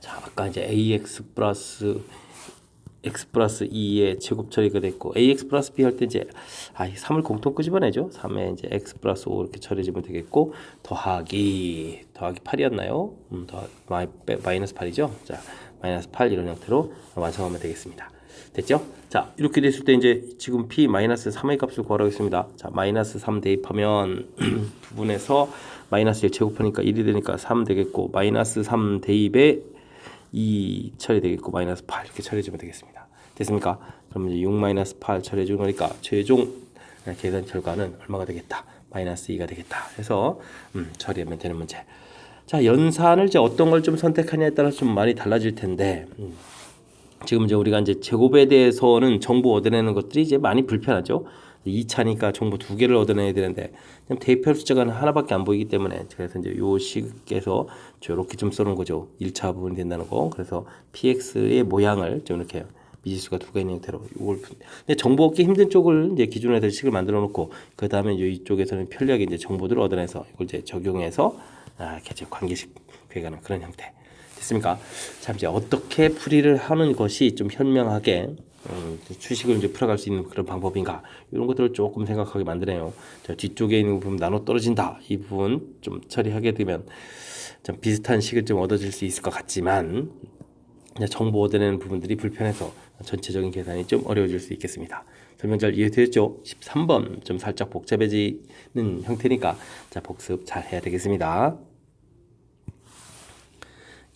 자, 아까 이제 ax 플러스 x 플러스 2의 제곱 처리가 됐고 ax 플러스 b 할 때 이제 3을 공통 끄집어내죠. 3에 이제 x 플러스 5 이렇게 처리해주면 되겠고 더하기 8이었나요? 마이너스 8이죠. 자, 마이너스 8 이런 형태로 완성하면 되겠습니다. 됐죠? 자, 이렇게 됐을 때 이제 지금 p 마이너스 3의 값을 구하라고 했습니다. 자, 마이너스 3 대입하면 부분에서 마이너스 1 제곱하니까 1이 되니까 3 되겠고 마이너스 3 대입에 2 처리되겠고 마이너스 8 이렇게 처리해주면 되겠습니다. 됐습니까? 그러면 이제 6 마이너스 8 처리해주는 거니까 최종 계산 결과는 얼마가 되겠다? 마이너스 2가 되겠다. 해서 처리하면 되는 문제. 자, 연산을 이제 어떤 걸 좀 선택하냐에 따라 좀 많이 달라질 텐데 지금 이제 우리가 이제 제곱에 대해서는 정보 얻어내는 것들이 이제 많이 불편하죠. 2차니까 정보 두 개를 얻어내야 되는데 대입할 숫자가 하나밖에 안 보이기 때문에 그래서 이제 요 식에서 이렇게 좀 써놓은 거죠. 1차 부분이 된다는 거. 그래서 px의 모양을 좀 이렇게 미지수가 두 개 있는 형태로 이걸 근데 정보 얻기 힘든 쪽을 이제 기준으로 해서 식을 만들어 놓고 그 다음에 이쪽에서는 편리하게 이제 정보들을 얻어내서 이걸 이제 적용해서 이렇게 이제 관계식 구해가는 그런 형태. 됐습니까? 자, 이제 어떻게 풀이를 하는 것이 좀 현명하게 추식을 이제 풀어갈 수 있는 그런 방법인가 이런 것들을 조금 생각하게 만드네요. 자, 뒤쪽에 있는 부분 나눠 떨어진다 이 부분 좀 처리하게 되면 좀 비슷한 식을 좀 얻어질 수 있을 것 같지만 정보 얻어내는 부분들이 불편해서 전체적인 계산이 좀 어려워질 수 있겠습니다. 설명 잘 이해되었죠? 13번 좀 살짝 복잡해지는 형태니까 자, 복습 잘 해야 되겠습니다.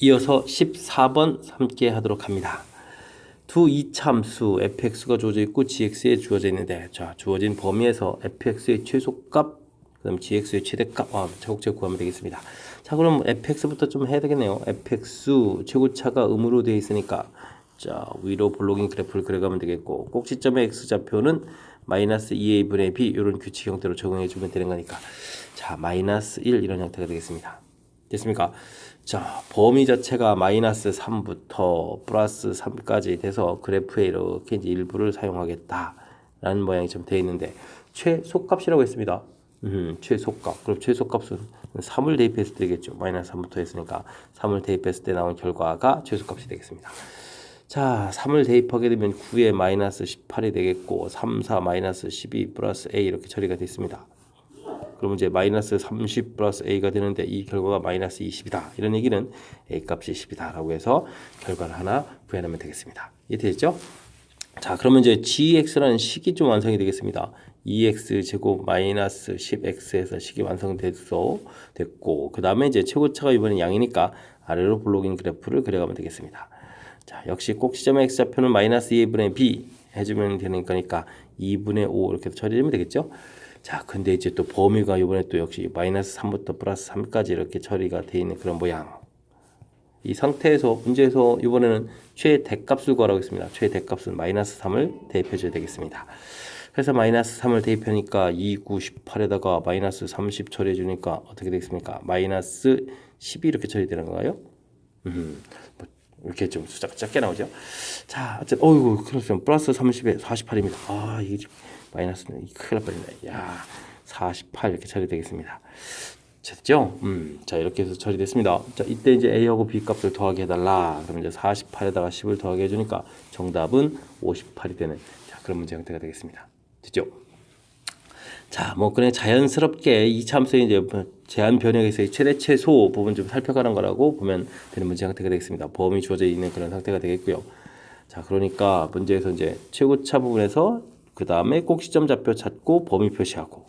이어서 14번 함께 하도록 합니다. 두 이차함수 fx가 주어져 있고 gx에 주어져 있는데 자, 주어진 범위에서 fx의 최소값 그다음 gx의 최대값 차곡차곡 구하면 되겠습니다. 자, 그럼 fx부터 좀 해야 되겠네요. fx 최고차가 음으로 되어 있으니까 자, 위로 볼로깅 그래프를 그려가면 되겠고 꼭지점의 x좌표는 마이너스 2a분의 b 이런 규칙 형태로 적용해 주면 되는 거니까 자, 마이너스 1 이런 형태가 되겠습니다. 됐습니까? 자, 범위 자체가 마이너스 3부터 플러스 3까지 돼서 그래프에 이렇게 이제 일부를 사용하겠다라는 모양이 좀 되어 있는데 최소값이라고 했습니다. 최소값. 그럼 최소값은 3을 대입했을 때 되겠죠. 마이너스 3부터 했으니까 3을 대입했을 때 나온 결과가 최소값이 되겠습니다. 자, 3을 대입하게 되면 9에 마이너스 18이 되겠고 3, 4 마이너스 12 플러스 a 이렇게 처리가 됐습니다. 그러면 이제 마이너스 30 플러스 a가 되는데 이 결과가 마이너스 20이다. 이런 얘기는 a 값이 10이다 라고 해서 결과를 하나 구해내면 되겠습니다. 이해되셨죠? 자, 그러면 이제 gx라는 식이 좀 완성이 되겠습니다. 2x 제곱 마이너스 10x에서 식이 완성됐고 그 다음에 이제 최고차가 이번엔 양이니까 아래로 블록인 그래프를 그려가면 되겠습니다. 자, 역시 꼭지점의 x좌표는 마이너스 2분의 b 해주면 되는 거니까 2분의 5 이렇게 처리하면 되겠죠? 자, 근데 이제 또 범위가 이번에 또 역시 마이너스 3부터 플러스 3까지 이렇게 처리가 되어 있는 그런 모양. 이 상태에서 문제에서 이번에는 최대값을 구하라고 했습니다. 최대값은 마이너스 3을 대입해 줘야 되겠습니다. 그래서 마이너스 3을 대입하니까 2, 9, 18에다가 마이너스 30 처리해 주니까 어떻게 되겠습니까? 마이너스 12 이렇게 처리되는 건가요? 이렇게 좀 숫자가 작게 나오죠. 자, 어쨌든 어이구 그렇죠. 플러스 30에 48입니다. 아, 이게 마이너스는 큰일 날 뻔했네. 야, 48 이렇게 처리되겠습니다. 됐죠? 자, 이렇게 해서 처리됐습니다. 자, 이때 이제 A하고 B 값을 더하게 해달라. 그럼 이제 48에다가 10을 더하게 해주니까 정답은 58이 되는, 자, 그런 문제 형태가 되겠습니다. 됐죠? 자, 뭐 그냥 자연스럽게 이 참수의 이제 제한 변형에서의 최대 최소 부분 좀 살펴가는 거라고 보면 되는 문제 형태가 되겠습니다. 범위 주어져 있는 그런 상태가 되겠고요. 자, 그러니까 문제에서 이제 최고차 부분에서 그 다음에 꼭 시점 좌표 찾고 범위 표시하고,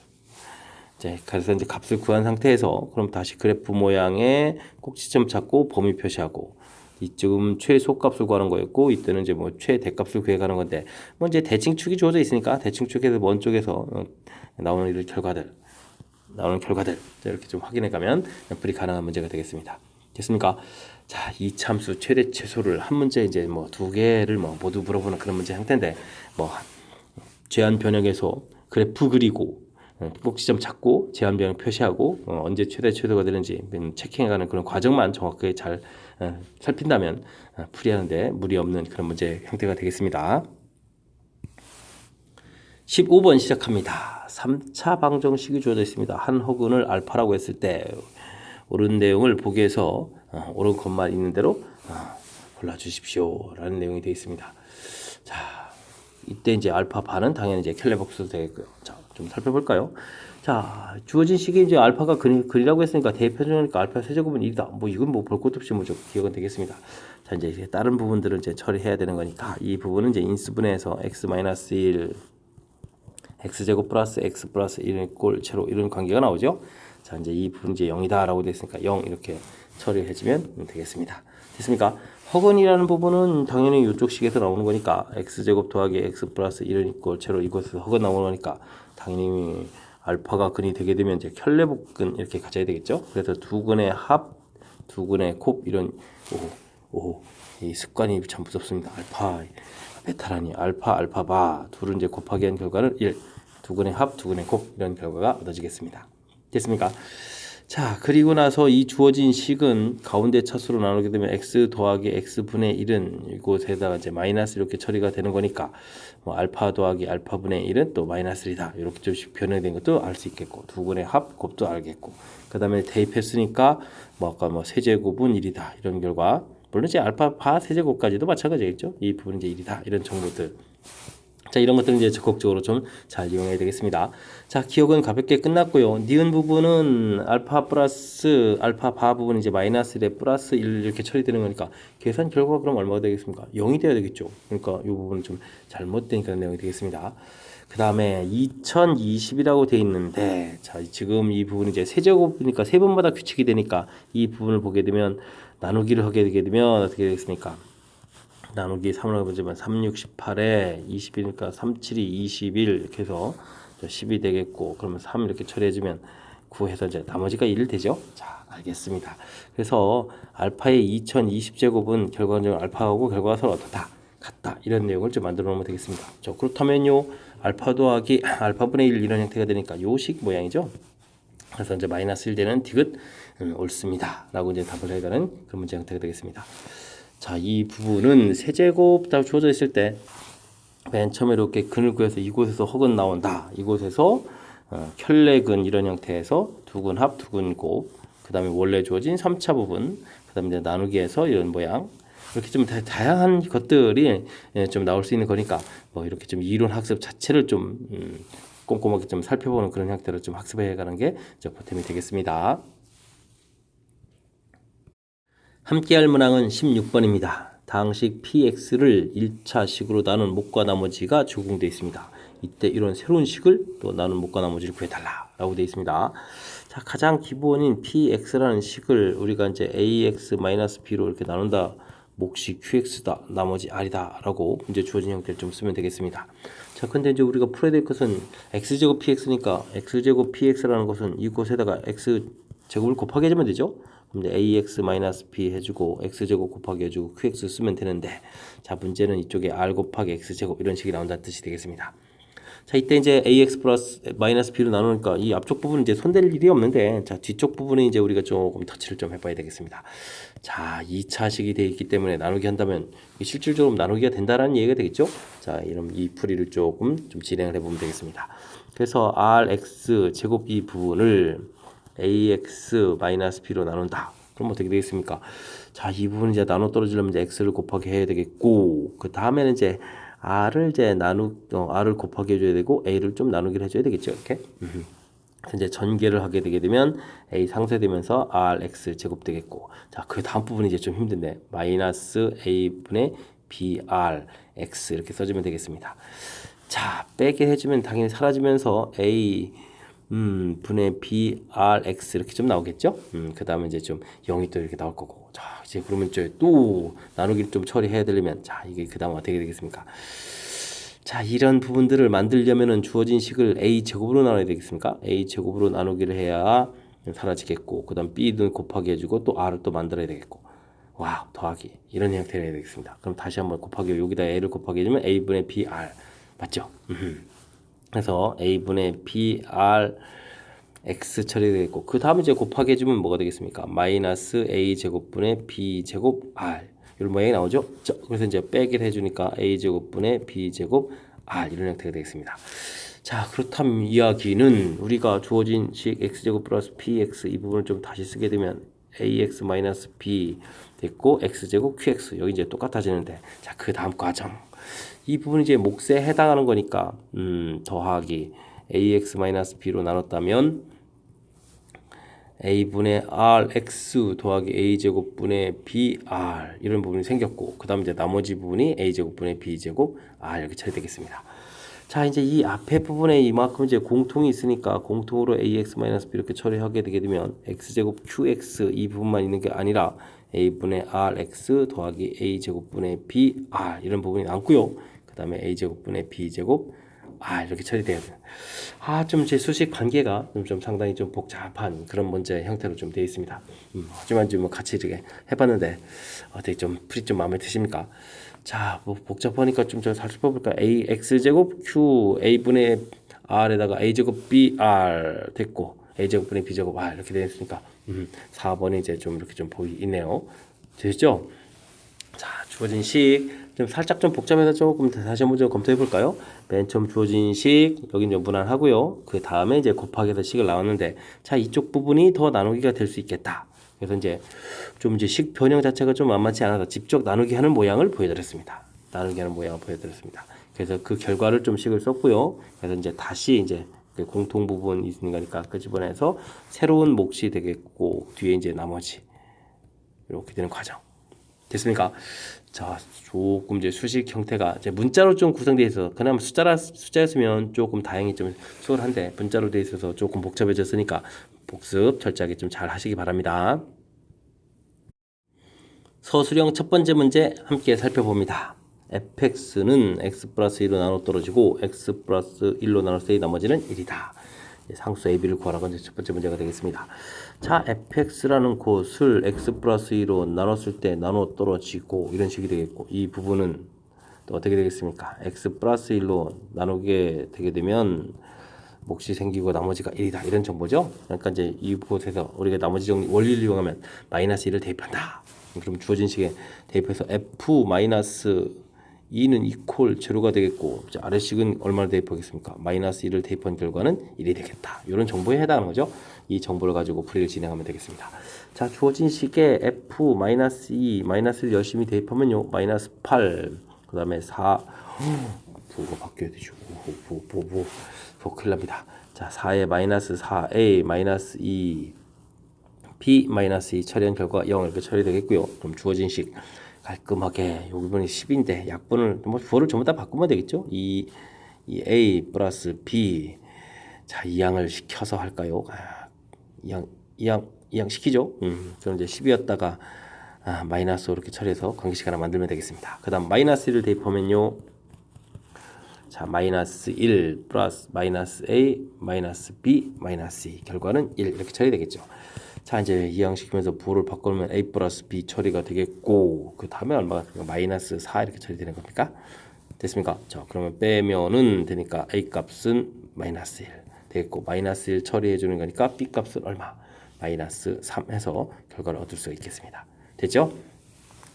이제 그래서 이제 값을 구한 상태에서 그럼 다시 그래프 모양의 꼭 시점 찾고 범위 표시하고, 이쯤 최소값을 구하는 거였고 이때는 이제 뭐 최대값을 구해가는 건데, 뭐 이제 대칭축이 주어져 있으니까 대칭축에서 먼 쪽에서 나오는 결과들 이렇게 좀 확인해 가면 풀이 가능한 문제가 되겠습니다. 됐습니까? 자, 이 참수 최대 최소를 한 문제 이제 뭐 두 개를 뭐 모두 물어보는 그런 문제 형태인데, 뭐 제한 변형에서 그래프 그리고 꼭 지점 찾고 제한 변형 표시하고 언제 최대 최소가 되는지 체킹해가는 그런 과정만 정확하게 잘 살핀다면 풀이하는데 무리 없는 그런 문제 형태가 되겠습니다. 15번 시작합니다. 3차 방정식이 주어져 있습니다. 한 허근을 알파라고 했을 때 옳은 내용을 보기에서 옳은 것만 있는 대로 골라주십시오 라는 내용이 되어 있습니다. 자, 이때 이제 알파 반은 당연히 이제 켈레복스도 되겠고요. 자, 좀 살펴볼까요? 자, 주어진 식이 이제 알파가 근이라고 했으니까 대표적이니까 알파 세제곱은 1이다. 뭐 이건 뭐 볼 것도 없이 뭐 기억은 되겠습니다. 자, 이제 다른 부분들은 이제 처리해야 되는 거니까 이 부분은 이제 인수분해해서 x-1 x제곱 플러스 x 플러스 1은 꼴 채로 이런 관계가 나오죠. 자, 이제 이 부분 이제 0이다 라고 됐으니까 0 이렇게 처리해주면 되겠습니다. 됐습니까? 허근이라는 부분은 당연히 이쪽 식에서 나오는 거니까 x제곱 더하기 x 플러스 1은 꼴 채로 이곳에서 허근 나오는 거니까 당연히 알파가 근이 되게 되면 이제 켤레복근 이렇게 가져야 되겠죠. 그래서 두 근의 합, 두 근의 곱 이런 이 습관이 참 무섭습니다. 알파 베타라니 알파 알파바 둘을 이제 곱하기 한 결과는 1, 두 근의 합, 두 근의 곱 이런 결과가 얻어지겠습니다. 됐습니까? 자, 그리고 나서 이 주어진 식은 가운데 차수로 나누게 되면 x 더하기 x 분의 1은 이곳에다가 이제 마이너스 이렇게 처리가 되는 거니까 뭐 알파 더하기 알파 분의 1은 또 마이너스 1이다 이렇게 좀씩 변형된 것도 알 수 있겠고, 두 근의 합 곱도 알겠고, 그 다음에 대입했으니까 뭐 아까 뭐 세제곱은 1이다 이런 결과, 물론 이제 알파 바 세제곱까지도 마찬가지겠죠. 이 부분은 이제 1이다 이런 정보들. 자, 이런 것들은 이제 적극적으로 좀 잘 이용해야 되겠습니다. 자, 기억은 가볍게 끝났고요. 니은 부분은 알파 플러스 알파 바 부분 이제 마이너스 1에 플러스 1 이렇게 처리되는 거니까 계산 결과가 그럼 얼마가 되겠습니까? 0이 돼야 되겠죠. 그러니까 이 부분은 좀 잘못된 그런 내용이 되겠습니다. 그 다음에 2020이라고 돼 있는데, 자, 지금 이 부분이 이제 세제곱이니까 세 번마다 규칙이 되니까 이 부분을 보게 되면 나누기를 하게 되게 되면 어떻게 되겠습니까? 나누기 3으로 해보자면 3, 6, 18에 20이니까 3, 7이 21 이렇게 해서 10이 되겠고, 그러면 3 이렇게 처리해주면 9 해서 이제 나머지가 1 되죠. 자, 알겠습니다. 그래서 알파의 2020제곱은 결과적으로 알파하고 결과가 서로 어떻다? 같다. 이런 내용을 좀 만들어 놓으면 되겠습니다. 자, 그렇다면요 알파 더하기 알파분의 1 이런 형태가 되니까 요식 모양이죠. 그래서 이제 마이너스 1 되는 디귿 옳습니다 라고 이제 답을 해가는 그런 문제 형태가 되겠습니다. 자, 이 부분은 세제곱 다 주어져 있을 때 맨 처음에 이렇게 근을 구해서 이곳에서 허근 나온다. 이곳에서 켤레근 이런 형태에서 두근 합, 두근 곱, 그 다음에 원래 주어진 3차 부분, 그 다음에 나누기에서 이런 모양, 이렇게 좀 다양한 것들이 좀 나올 수 있는 거니까 뭐 이렇게 좀 이론 학습 자체를 좀 꼼꼼하게 좀 살펴보는 그런 형태로 좀 학습해 가는 게 보탬이 되겠습니다. 함께할 문항은 16번입니다. 다항식 px를 1차 식으로 나눈 목과 나머지가 적용되어 있습니다. 이때 이런 새로운 식을 또 나눈 목과 나머지를 구해달라 라고 되어 있습니다. 자, 가장 기본인 px라는 식을 우리가 이제 ax-b로 이렇게 나눈다. 몫이 qx다, 나머지 r이다 라고 문제 주어진 형태를 좀 쓰면 되겠습니다. 자, 근데 이제 우리가 풀어야 될 것은 x제곱 px니까 x제곱 px라는 것은 이곳에다가 x제곱을 곱하기 해주면 되죠. 그럼 ax-b 해주고 x제곱 곱하기 해주고 qx 쓰면 되는데, 자, 문제는 이쪽에 r 곱하기 x제곱 이런 식이 나온다는 뜻이 되겠습니다. 자, 이때 이제 ax 플러스 마이너스 b로 나누니까 이 앞쪽 부분은 이제 손댈 일이 없는데, 자, 뒤쪽 부분은 이제 우리가 조금 터치를 좀 해봐야 되겠습니다. 자, 2차식이 되어 있기 때문에 나누기 한다면 실질적으로 나누기가 된다라는 얘기가 되겠죠. 자, 이런 이 풀이를 조금 좀 진행을 해보면 되겠습니다. 그래서 rx 제곱 이 부분을 ax 마이너스 b로 나눈다. 그럼 어떻게 되겠습니까? 자, 이 부분 이제 나눠 떨어지려면 이제 x를 곱하기 해야 되겠고, 그 다음에는 이제 r을 이제 r을 곱하기 해줘야 되고 a를 좀 나누기를 해줘야 되겠죠. 이렇게. 이제 전개를 하게 되게 되면 a 상쇄되면서 rx 제곱 되겠고, 자, 그 다음 부분이 이제 좀 힘든데 마이너스 a분의 brx 이렇게 써주면 되겠습니다. 자, 빼게 해주면 당연히 사라지면서 a 분의 brx 이렇게 좀 나오겠죠. 그 다음에 이제 좀 0이 또 이렇게 나올 거고, 자, 이제 그러면 또 나누기를 좀 처리해야 되려면, 자, 이게 그 다음 어떻게 되겠습니까? 자, 이런 부분들을 만들려면은 주어진 식을 a 제곱으로 나눠야 되겠습니까? a 제곱으로 나누기를 해야 사라지겠고, 그 다음 b는 곱하기 해주고 또 r을 또 만들어야 되겠고, 와, 더하기 이런 형태로 해야 되겠습니다. 그럼 다시 한번 곱하기, 여기다 a를 곱하기 해주면 a분의 br 맞죠? 그래서 a분의 br x 처리되겠고, 그 다음에 이제 곱하기 해주면 뭐가 되겠습니까? 마이너스 a 제곱분의 b 제곱 r 이런 모양이 나오죠. 자, 그래서 이제 빼기를 해주니까 a 제곱분의 b 제곱 r 이런 형태가 되겠습니다. 자, 그렇다면 이야기는 우리가 주어진 식 x 제곱 플러스 px 이 부분을 좀 다시 쓰게 되면 ax 마이너스 b 됐고, x 제곱 qx 여기 이제 똑같아지는데, 자, 그 다음 과정 이 부분이 이제 몫에 해당하는 거니까 더하기 ax 마이너스 b로 나눴다면 a분의 rx 더하기 a제곱분의 br 이런 부분이 생겼고, 그 다음 이제 나머지 부분이 a제곱분의 b제곱 r 이렇게 처리되겠습니다. 자, 이제 이 앞에 부분에 이만큼 이제 공통이 있으니까 공통으로 ax 마이너스 b 이렇게 처리하게 되게 되면 x제곱 qx 이 부분만 있는 게 아니라 a분의 rx 더하기 a제곱분의 br 이런 부분이 남고요. 그 다음에 a제곱분의 b제곱 이렇게 처리돼야 돼요. 좀 제 수식 관계가 좀 상당히 좀 복잡한 그런 문제 형태로 좀 되어 있습니다. 하지만 좀 같이 이렇게 해봤는데 어떻게 좀 풀이 좀 마음에 드십니까? 자, 뭐 복잡하니까 좀 살펴볼까? a x 제곱 q a분의 r에다가 a 제곱 br 됐고, a 제곱분의 b 제곱 r 이렇게 되어 있으니까 4번이 이제 좀 이렇게 좀 보이네요. 되죠? 자, 주어진 식 좀 살짝 좀 복잡해서 조금 다시 한번 좀 검토해 볼까요? 맨 처음 주어진 식 여긴 좀 무난하고요. 그 다음에 이제 곱하기해서 식을 나왔는데, 자, 이쪽 부분이 더 나누기가 될 수 있겠다. 그래서 이제 좀 이제 식 변형 자체가 좀 만만치 않아서 직접 나누기 하는 모양을 보여드렸습니다. 나누기 하는 모양을 보여드렸습니다. 그래서 그 결과를 좀 식을 썼고요. 그래서 이제 다시 이제 공통 부분이 있는 거니까 끄집어내서 새로운 몫이 되겠고, 뒤에 이제 나머지 이렇게 되는 과정. 됐습니까? 자, 조금 이제 수식 형태가 이제 문자로 좀 구성되어 있어서, 그나마 숫자였으면 조금 다행히 좀 수월한데 문자로 되어 있어서 조금 복잡해졌으니까 복습 철저하게 좀 잘 하시기 바랍니다. 서술형 첫 번째 문제 함께 살펴봅니다. fx는 x 플러스 1로 나눠 떨어지고 x 플러스 1로 나눴을 때 나머지는 1이다. 상수 AB를 구하라고 첫 번째 문제가 되겠습니다. 자, fx라는 곳을 x 플러스 2로 나눴을 때 나눠 떨어지고 이런 식이 되겠고, 이 부분은 또 어떻게 되겠습니까? x 플러스 1로 나누게 되게 되면 몫이 생기고 나머지가 1이다. 이런 정보죠. 그러니까 이제 이곳에서 우리가 나머지 정리 원리를 이용하면 마이너스 1을 대입한다. 그럼 주어진 식에 대입해서 f 마이너스 2는 이퀄 제로가 되겠고, 아래식은 얼마나 대입하겠습니까? 마이너스 1을 대입한 결과는 1이 되겠다. 이런 정보에 해당하는 거죠. 이 정보를 가지고 풀이를 진행하면 되겠습니다. 자, 주어진 식에 f 마이너스 2 마이너스를 열심히 대입하면요, 마이너스 8, 그 다음에 4, 부호가 바뀌어야 되죠. 부호 큰일 납니다. 자, 4에 마이너스 4a 마이너스 2 b 마이너스 2 처리한 결과 0 이렇게 처리되겠고요. 그럼 주어진 식 깔끔하게 여기 보니 10인데 약분을 뭐 부호를 전부 다 바꾸면 되겠죠. 이 a 플러스 b, 자, 이 양을 시켜서 할까요? 이 양 시키죠. 그럼 이제 10이었다가 마이너스 이렇게 처리해서 관계식 하나 만들면 되겠습니다. 그 다음 마이너스 1을 대입하면요, 자, 마이너스 1 플러스 마이너스 a 마이너스 b 마이너스 2 결과는 1 이렇게 처리되겠죠. 자, 이제 이항시키면서 부호를 바꾸면 a 플러스 b 처리가 되겠고, 그 다음에 얼마가 됩니까? 마이너스 4 이렇게 처리되는 겁니까? 됐습니까? 자, 그러면 빼면은 되니까 A 값은 마이너스 1 되겠고 마이너스 1 처리해 주는 거니까 B 값은 얼마? 마이너스 3 해서 결과를 얻을 수 있겠습니다. 됐죠?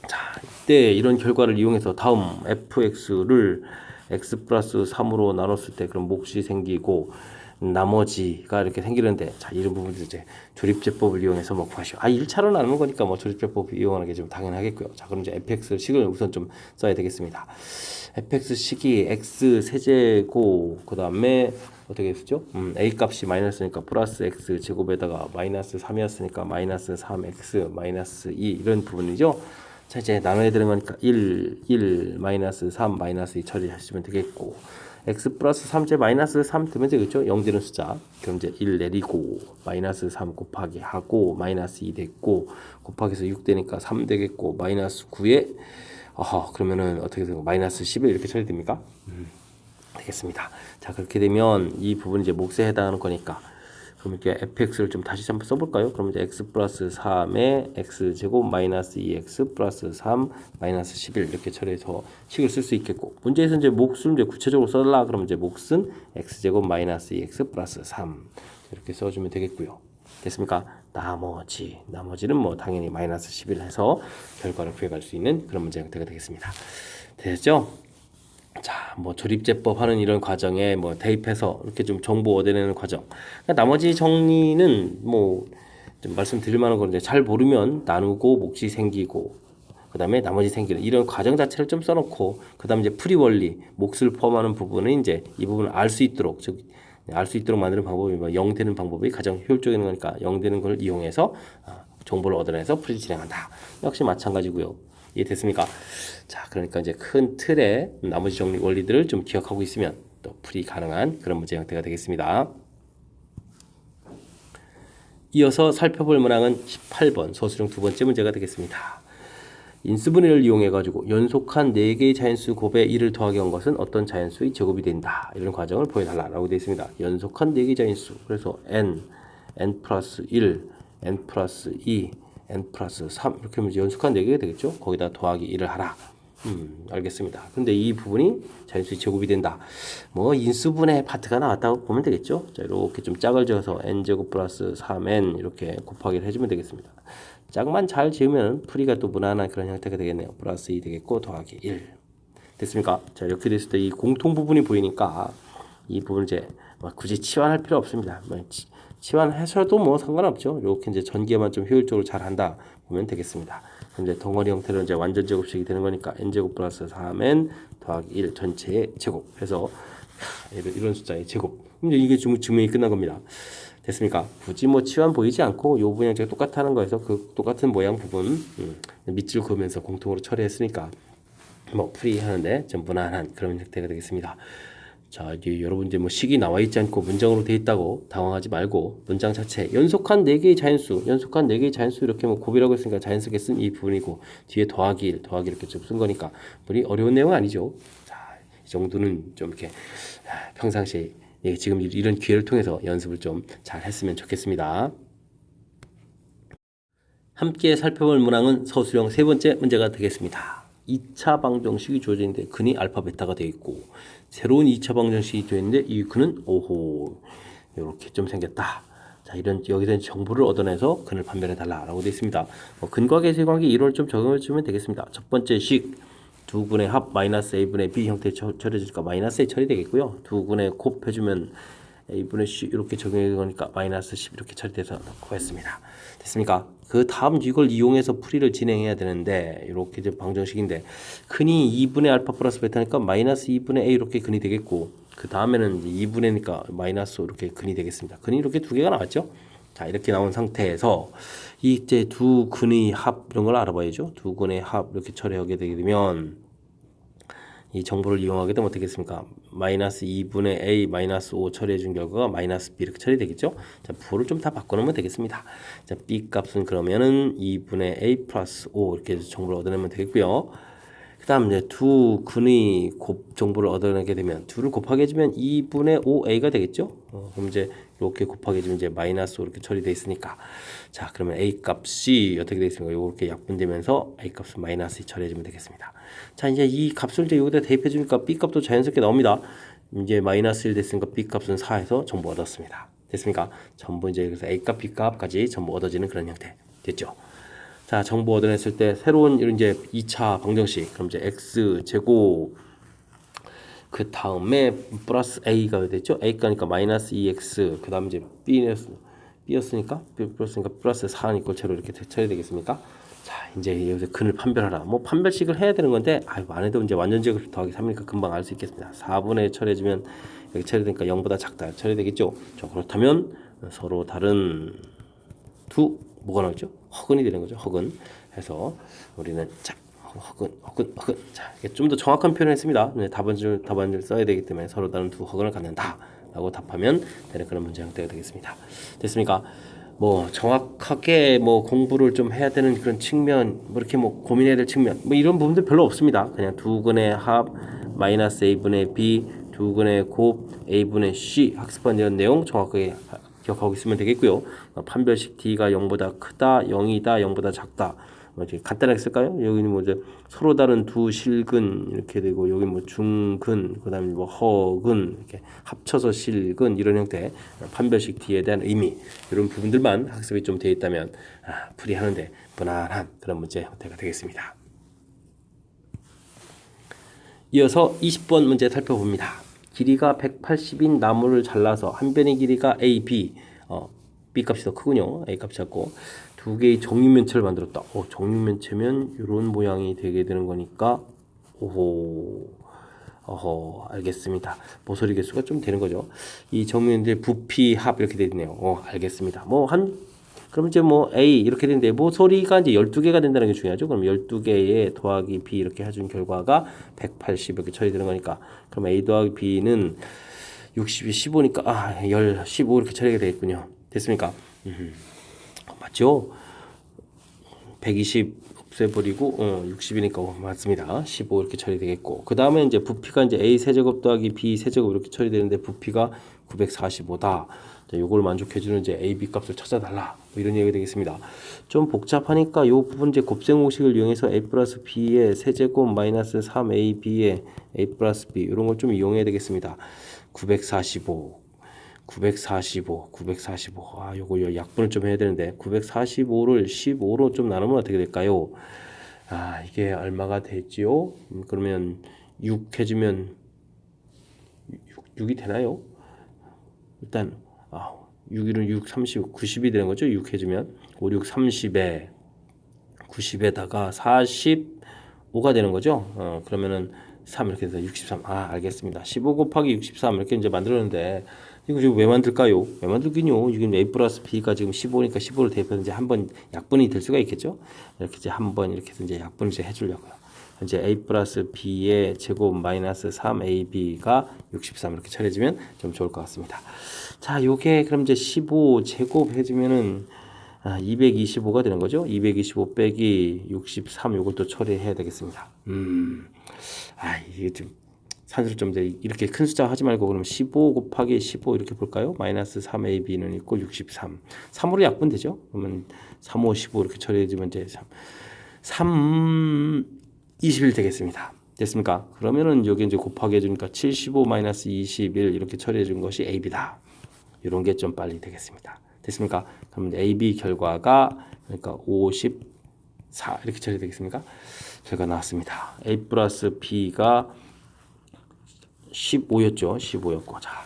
자, 이때 이런 결과를 이용해서 다음 fx를 x 플러스 3으로 나눴을 때 그럼 몫이 생기고 나머지가 이렇게 생기는데 자, 이런 부분도 이제 조립제법을 이용해서 뭐 구하시오. 1차로 나누는 거니까 뭐 조립제법 이용하는 게 좀 당연하겠고요. 자, 그럼 이제 fx식을 우선 좀 써야 되겠습니다. fx식이 x 세제곱 그다음에 어떻게 했었죠? a 값이 마이너스니까 플러스 x 제곱에다가 마이너스 3이었으니까 마이너스 3x 마이너스 2 이런 부분이죠. 자, 이제 나눠야 되는 거니까 1 마이너스 3 마이너스 2 처리하시면 되겠고 x 플러스 3제 마이너스 3 되면 되겠죠? 0 되는 숫자. 그럼 이제 1 내리고 마이너스 3 곱하기 하고 마이너스 2 됐고 곱하기해서 6 되니까 3 되겠고 마이너스 9에 그러면은 어떻게 되고 마이너스 10에 이렇게 처리됩니까? 되겠습니다. 자, 그렇게 되면 이 부분 이제 몫에 해당하는 거니까 그럼 이렇게 fx를 좀 다시 한번 써볼까요? 그럼 이제 x 플러스 3에 x 제곱 마이너스 2x 플러스 3 마이너스 11 이렇게 처리해서 식을 쓸 수 있겠고 문제에서 이제 몫을 이제 구체적으로 써달라 그러면 이제 몫은 x 제곱 마이너스 2x 플러스 3 이렇게 써주면 되겠고요. 됐습니까? 나머지는 뭐 당연히 마이너스 11 해서 결과를 구해갈 수 있는 그런 문제 형태가 되겠습니다. 됐죠? 자, 뭐 조립제법 하는 이런 과정에 뭐 대입해서 이렇게 좀 정보 얻어내는 과정. 그러니까 나머지 정리는 뭐 좀 말씀드릴 만한 건 이제 잘 모르면 나누고 몫이 생기고 그다음에 나머지 생기는 이런 과정 자체를 좀 써놓고 그다음 이제 풀이 원리 몫을 포함하는 부분은 이제 이 부분을 알 수 있도록 즉 알 수 있도록 만드는 방법이 뭐 0 되는 방법이 가장 효율적인 거니까 0 되는 걸 이용해서 정보를 얻어내서 풀이 진행한다. 역시 마찬가지고요. 이해됐습니까? 자, 그러니까 이제 큰 틀의 나머지 정리 원리들을 좀 기억하고 있으면 또 풀이 가능한 그런 문제 형태가 되겠습니다. 이어서 살펴볼 문항은 18번 소수령 두 번째 문제가 되겠습니다. 인수분해를 이용해 가지고 연속한 4개의 자연수 곱에 1을 더하기 한 것은 어떤 자연수의 제곱이 된다. 이런 과정을 보여달라고 되어 있습니다. 연속한 4개의 자연수. 그래서 n 플러스 1, n 플러스 2, n 플러스 3 이렇게 하면 연속한 4개가 되겠죠. 거기다 더하기 1을 하라. 알겠습니다. 근데 이 부분이 자연수의 제곱이 된다. 뭐 인수분해 파트가 나왔다고 보면 되겠죠. 자, 이렇게 좀 짝을 지어서 n제곱 플러스 3n 이렇게 곱하기를 해주면 되겠습니다. 짝만 잘 지으면 풀이가 또 무난한 그런 형태가 되겠네요. 플러스 2 되겠고 더하기 1 됐습니까? 자, 이렇게 됐을 때 이 공통 부분이 보이니까 이 부분 이제 굳이 치환할 필요 없습니다. 치환해서도 뭐 상관없죠. 이렇게 이제 전개만 좀 효율적으로 잘 한다 보면 되겠습니다. 이제 덩어리 형태로 이제 완전 제곱식이 되는 거니까 n제곱 플러스 3n 더하기 1 전체의 제곱 해서 이런 숫자의 제곱. 이제 이게 증명이 끝난 겁니다. 됐습니까? 굳이 뭐 치환 보이지 않고 요 부분 형태가 똑같다는 거에서 그 똑같은 모양 부분 밑줄 그으면서 공통으로 처리했으니까 뭐 풀이하는데 좀 무난한 그런 형태가 되겠습니다. 자, 이제 여러분 이제 뭐 식이 나와 있지 않고 문장으로 돼 있다고 당황하지 말고 문장 자체 연속한 4개의 자연수 이렇게 뭐 곱이라고 했으니까 자연스럽게 쓴 이 부분이고 뒤에 더하기 이렇게 좀 쓴 거니까 분이 어려운 내용은 아니죠. 자, 이 정도는 좀 이렇게 평상시에 지금 이런 기회를 통해서 연습을 좀 잘 했으면 좋겠습니다. 함께 살펴볼 문항은 서술형 세 번째 문제가 되겠습니다. 2차 방정식이 주어져 있는데 근이 알파 베타가 되어 있고 새로운 2차 방정식이 되어 있는데 이 근은 오호 이렇게 좀 생겼다. 자, 이런 여기서 정보를 얻어내서 근을 판별해 달라라고 되어 있습니다. 근과 계수의 관계 이론을 좀 적용해 주면 되겠습니다. 첫 번째 식 두 근의 합 마이너스 a분의 b 형태에 처리해주니까 마이너스에 처리되겠고요. 두 근의 곱해주면 a분의 c 이렇게 적용해 거니까 마이너스 10 이렇게 처리돼서 구했습니다. 됐습니까? 그 다음 이걸 이용해서 풀이를 진행해야 되는데 이렇게 이제 방정식인데 근이 2분의 알파 플러스 베타니까 마이너스 2분의 a 이렇게 근이 되겠고 그 다음에는 이제 2분의니까 마이너스 이렇게 근이 되겠습니다. 근이 이렇게 두 개가 나왔죠? 자, 이렇게 나온 상태에서 이제 두 근의 합 이런 걸 알아봐야죠. 두 근의 합 이렇게 처리하게 되게 되면 이 정보를 이용하게 되면 어떻겠습니까? 마이너스 2분의 a 마이너스 5 처리해 준 결과가 마이너스 b 이렇게 처리되겠죠? 자, 부호를 좀 다 바꿔놓으면 되겠습니다. 자, b 값은 그러면은 2분의 a 플러스 5 이렇게 해서 정보를 얻어내면 되겠고요. 그 다음 이제 두 근의 곱 정보를 얻어내게 되면 둘을 곱하게 해주면 2분의 5a가 되겠죠? 그럼 이제 이렇게 곱하기 해주면 이제 마이너스 이렇게 처리되어 있으니까 자 그러면 A 값이 어떻게 되겠습니까? 이렇게 약분되면서 A 값은 마이너스 처리해주면 되겠습니다. 자 이제 이 값을 이제 여기다 대입해 주니까 B 값도 자연스럽게 나옵니다. 이제 마이너스 1 됐으니까 B 값은 4에서 전부 얻었습니다. 됐습니까? 전부 이제 그래서 A 값, B 값까지 전부 얻어지는 그런 형태 됐죠. 자 정보 얻어냈을 때 새로운 이런 이제 2차 방정식 그럼 이제 x 제곱 그 다음에 플러스 a가 됐죠. a가니까 마이너스 2x 그 다음 이제 b였으니까 플러스 4는 이꼴 제로 이렇게 처리 되겠습니까? 자 이제 여기서 근을 판별하라. 뭐 판별식을 해야 되는 건데 안 해도 이제 완전제곱 더하기 3이니까 금방 알 수 있겠습니다. 4분의 처리해주면 여기 처리되니까 0보다 작다 처리되겠죠. 자 그렇다면 서로 다른 두 뭐가 나오죠? 허근이 되는 거죠. 허근 해서 우리는 자 허근 자 이게 좀 더 정확한 표현을 했습니다. 답안지를 써야 되기 때문에 서로 다른 두 허근을 갖는다라고 답하면 되는 그런 문제 형태가 되겠습니다. 됐습니까? 뭐 정확하게 뭐 공부를 좀 해야 되는 그런 측면 뭐 이렇게 뭐 고민해야 될 측면 뭐 이런 부분들 별로 없습니다. 그냥 두근의 합 마이너스 a분의 b 두근의 곱 a분의 c 학습한 이런 내용 정확하게 기억하고 있으면 되겠고요. 판별식 d가 0보다 크다, 0이다, 0보다 작다. 뭐 이렇게 간단하게 쓸까요? 여기는 뭐 이제 서로 다른 두 실근 이렇게 되고 여기 뭐 중근, 그다음에 뭐 허근 이렇게 합쳐서 실근 이런 형태 판별식 d에 대한 의미 이런 부분들만 학습이 좀 되어 있다면 풀이하는데 무난한 그런 문제 형태가 되겠습니다. 이어서 20번 문제 살펴봅니다. 길이가 180인 나무를 잘라서 한 변의 길이가 A, B, B 값이 더 크군요. A 값이 작고 두 개의 정육면체를 만들었다. 정육면체면 이런 모양이 되게 되는 거니까 알겠습니다. 모서리 개수가 좀 되는 거죠. 이 정육면체 부피 합 이렇게 되어 있네요. 알겠습니다. 그럼 이제 뭐 A 이렇게 되는데 모서리가 이제 12개가 된다는 게 중요하죠. 그럼 12개에 더하기 B 이렇게 해준 결과가 180 이렇게 처리되는 거니까 그럼 A 더하기 B는 60이 15니까 15 이렇게 처리가 되겠군요. 됐습니까? 맞죠? 120 없애버리고 60이니까 맞습니다. 15 이렇게 처리되겠고 그 다음에 이제 부피가 이제 A 세제곱 더하기 B 세제곱 이렇게 처리되는데 부피가 945다. 요걸 만족해주는 이제 A, B 값을 찾아달라. 뭐 이런 얘기가 되겠습니다. 좀 복잡하니까 이 부분 이제 곱셈 공식을 이용해서 A 플러스 B의 세제곱 마이너스 3AB의 A 플러스 B 이런 걸 좀 이용해야 되겠습니다. 945. 요거 약분을 좀 해야 되는데 945를 15로 좀 나누면 어떻게 될까요? 이게 얼마가 되지요? 그러면 6 해주면 6이 되나요? 일단 6일은 6, 30, 90이 되는 거죠. 6 해주면 5, 6, 30에 90에다가 45가 되는 거죠. 그러면은 3 이렇게 돼서 63. 알겠습니다. 15 곱하기 63 이렇게 이제 만들었는데 이거 지금 왜 만들까요? 왜 만들긴요? 지금 A 플러스 B가 지금 15니까 15를 대입해서 이제 한번 약분이 될 수가 있겠죠? 이렇게 이제 한번 이렇게 해서 이제 약분을 이제 해주려고요. 이제 A 플러스 B의 제곱 마이너스 3AB가 63 이렇게 처리해주면 좀 좋을 것 같습니다. 자, 요게 그럼 이제 15 제곱 해주면은 225가 되는 거죠. 225 빼기 63 요걸 또 처리해야 되겠습니다. 이게 좀 산수를 좀 이렇게 큰 숫자 하지 말고 그럼 15 곱하기 15 이렇게 볼까요? 마이너스 3AB는 있고 63. 3으로 약분되죠. 그러면 3, 5, 15 이렇게 처리해주면 이제 3 21 되겠습니다. 됐습니까? 그러면은 여기 이제 곱하기 해주니까 75 마이너스 21 이렇게 처리해 준 것이 AB다. 이런 게 좀 빨리 되겠습니다. 됐습니까? 그럼 AB 결과가 그러니까 54 이렇게 처리되겠습니까? 결과 나왔습니다. A 플러스 B가 15였죠. 15였고 자,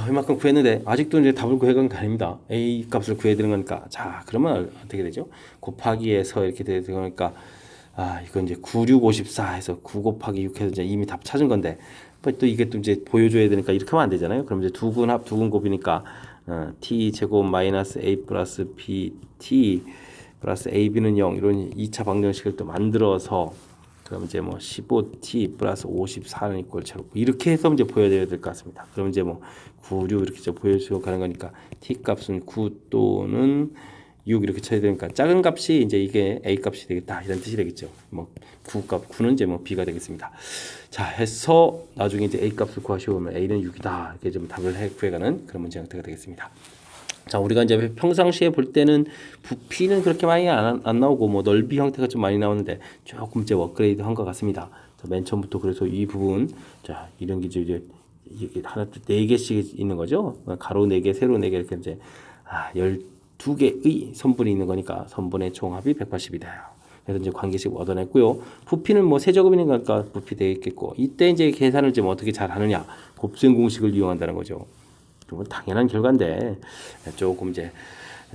이만큼 구했는데 아직도 이제 답을 구해간 게 아닙니다. A 값을 구해야 되는 거니까 자, 그러면 어떻게 되죠? 곱하기에서 이렇게 되는 거니까 이건 이제 9, 6, 54 해서 9 곱하기 6 해서 이제 이미 답 찾은 건데 또 이게 또 이제 보여줘야 되니까 이렇게 하면 안 되잖아요. 그럼 이제 두근 합 두근 곱이니까 t 제곱 마이너스 a 플러스 b t 플러스 ab는 0 이런 2차 방정식을 또 만들어서 그럼 이제 뭐 15t 플러스 54는 이꼴 제로 이렇게 해서 이제 보여줘야 될 것 같습니다. 그럼 이제 뭐 9, 6 이렇게 보여주고 가는 거니까 t 값은 9 또는 6 이렇게 쳐야 되니까 작은 값이 이제 이게 A 값이 되겠다 이런 뜻이 되겠죠. 뭐 9는 이제 뭐 B가 되겠습니다. 자 해서 나중에 이제 A 값을 구하시면 A는 6이다 이렇게 좀 답을 구해가는 그런 문제 형태가 되겠습니다. 자 우리가 이제 평상시에 볼 때는 부피는 그렇게 많이 안 나오고 뭐 넓이 형태가 좀 많이 나오는데 조금 이제 업그레이드 한 것 같습니다. 자, 맨 처음부터 그래서 이 부분 자 이런 게 이제 하나 4개씩 있는 거죠. 가로 4개, 세로 4개 이렇게 이제 12개의 선분이 있는 거니까 선분의 총합이 180이다. 그래서 이제 관계식 얻어냈고요. 부피는 뭐 세제곱이니까 부피 되겠고 이때 이제 계산을 좀 어떻게 잘 하느냐 곱셈 공식을 이용한다는 거죠. 뭐 당연한 결과인데 조금 이제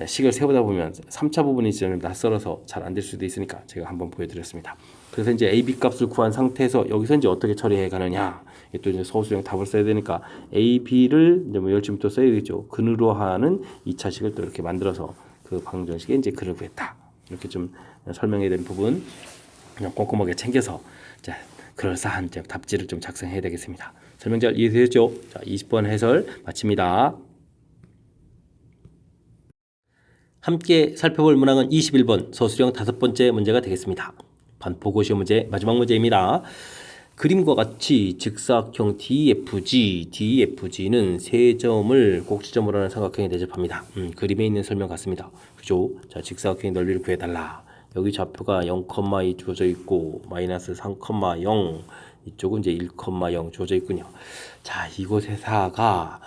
식을 세우다 보면 3차 부분이 좀 낯설어서 잘 안 될 수도 있으니까 제가 한번 보여드렸습니다. 그래서 이제 A, B 값을 구한 상태에서 여기서 이제 어떻게 처리해 가느냐 또 이제 서술형 답을 써야 되니까 A, B를 이제 뭐 열심부터 써야 되겠죠. 근으로 하는 2차식을 또 이렇게 만들어서 그 방정식에 이제 글을 구했다. 이렇게 좀 설명해야 되는 부분 그냥 꼼꼼하게 챙겨서 자, 그럴싸한 답지를 좀 작성해야 되겠습니다. 설명 잘 이해되셨죠? 자, 20번 해설 마칩니다. 함께 살펴볼 문항은 21번 서술형 5번째 문제가 되겠습니다. 반포고시형 문제 마지막 문제입니다. 그림과 같이 직사각형 DFG는 세 점을 꼭지점으로 하는 삼각형에 대접합니다. 그림에 있는 설명 같습니다. 그죠? 자, 직사각형의 넓이를 구해달라. 여기 좌표가 0,2 주어져 있고 마이너스 3,0 이쪽은 이제 1,0 주어져 있군요. 자, 이곳에서가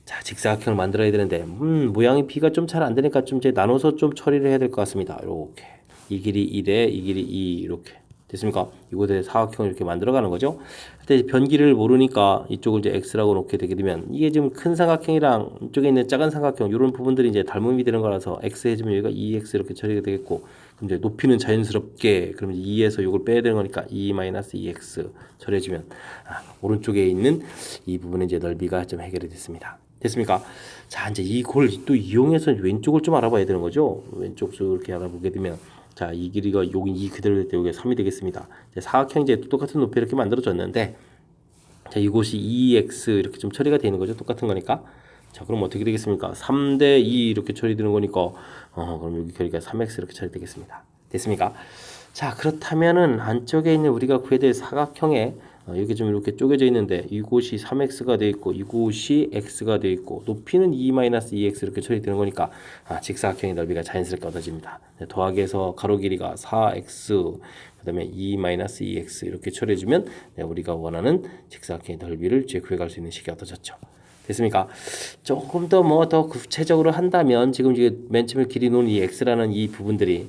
자, 직사각형을 만들어야 되는데 모양이 B가 좀 잘 안 되니까 좀 이제 나눠서 좀 처리를 해야 될 것 같습니다. 이렇게 이 길이 1에 이 길이 2 이렇게 됐습니까? 이곳에 사각형을 이렇게 만들어가는 거죠. 근데 변기를 모르니까 이쪽을 이제 x라고 놓게 되게 되면 이게 지금 큰 삼각형이랑 이쪽에 있는 작은 삼각형 이런 부분들이 이제 닮음이 되는 거라서 x 해주면 여기가 2x 이렇게 처리가 되겠고 그럼 이제 높이는 자연스럽게 그러면 2에서 이걸 빼야 되는 거니까 2-2x 처리해주면 오른쪽에 있는 이 부분의 이제 넓이가 좀 해결이 됐습니다. 됐습니까? 자 이제 이걸 또 이용해서 왼쪽을 좀 알아봐야 되는 거죠. 왼쪽 쭉 이렇게 알아보게 되면 자, 이 길이가 여기 이 그대로 될 때 여기가 3이 되겠습니다. 사각형 이제 똑같은 높이 이렇게 만들어졌는데 자, 이곳이 2x 이렇게 좀 처리가 되는 거죠. 똑같은 거니까. 자, 그럼 어떻게 되겠습니까? 3대 2 이렇게 처리되는 거니까 그럼 여기 길이가 3x 이렇게 처리되겠습니다. 됐습니까? 자, 그렇다면은 안쪽에 있는 우리가 구해야 될 사각형에 여기 좀 이렇게 쪼개져 있는데 이곳이 3x가 되어 있고 이곳이 x가 되어 있고 높이는 2-2x 이렇게 처리되는 거니까 직사각형의 넓이가 자연스럽게 얻어집니다. 더하기해서 가로 길이가 4x 그 다음에 2-2x 이렇게 처리해주면 우리가 원하는 직사각형의 넓이를 구해갈 수 있는 식이 얻어졌죠. 됐습니까? 조금 더 뭐 더 구체적으로 한다면 지금 이게 맨 처음에 길이 놓은 이 x라는 이 부분들이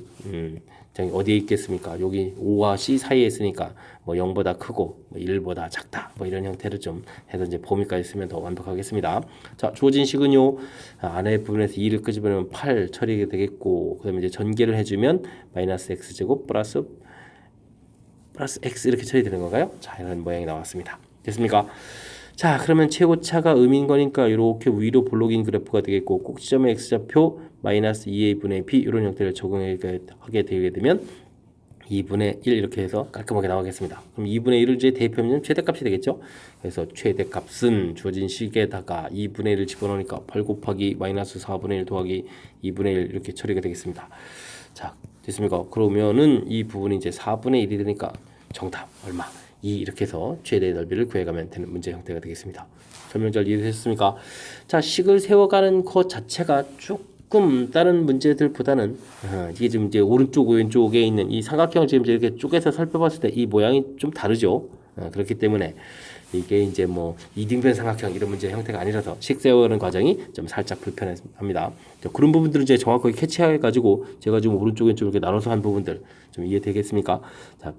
어디에 있겠습니까? 여기 O와 C 사이에 있으니까 뭐 0보다 크고 뭐 1보다 작다 뭐 이런 형태를 좀 해서 이제 범위까지 쓰면 더 완벽하겠습니다. 자, 주어진 식은요 안에 부분에서 2를 끄집어내면 8 처리가 되겠고 그다음에 이제 전개를 해주면 마이너스 x 제곱 플러스 x 이렇게 처리되는 건가요? 자, 이런 모양이 나왔습니다. 됐습니까? 자, 그러면 최고차가 음인 거니까 이렇게 위로 볼록인 그래프가 되겠고 꼭지점의 x좌표 마이너스 2a분의 b 이런 형태를 적용하게 되게 되면 2분의 1 이렇게 해서 깔끔하게 나오겠습니다. 그럼 2분의 1을 이제 대입하면 최대값이 되겠죠. 그래서 최대값은 주어진 식에다가 2분의 1을 집어넣으니까 8 곱하기 마이너스 4분의 1 더하기 2분의 1 이렇게 처리가 되겠습니다. 자, 됐습니까? 그러면은 이 부분이 이제 4분의 1이 되니까 정답 얼마? 2 이렇게 해서 최대의 넓이를 구해가면 되는 문제 형태가 되겠습니다. 설명 잘 이해되셨습니까? 자, 식을 세워가는 것 자체가 조금 다른 문제들보다는 이게 지금 이제 오른쪽 왼쪽에 있는 이 삼각형 지금 이렇게 쪼개서 살펴봤을 때 이 모양이 좀 다르죠. 그렇기 때문에 이게 이제 뭐 이등변 삼각형 이런 문제 형태가 아니라서 식 세우는 과정이 좀 살짝 불편합니다. 그런 부분들은 이제 정확하게 캐치해 가지고 제가 지금 오른쪽 왼쪽 이렇게 나눠서 한 부분들 좀 이해되겠습니까? 자,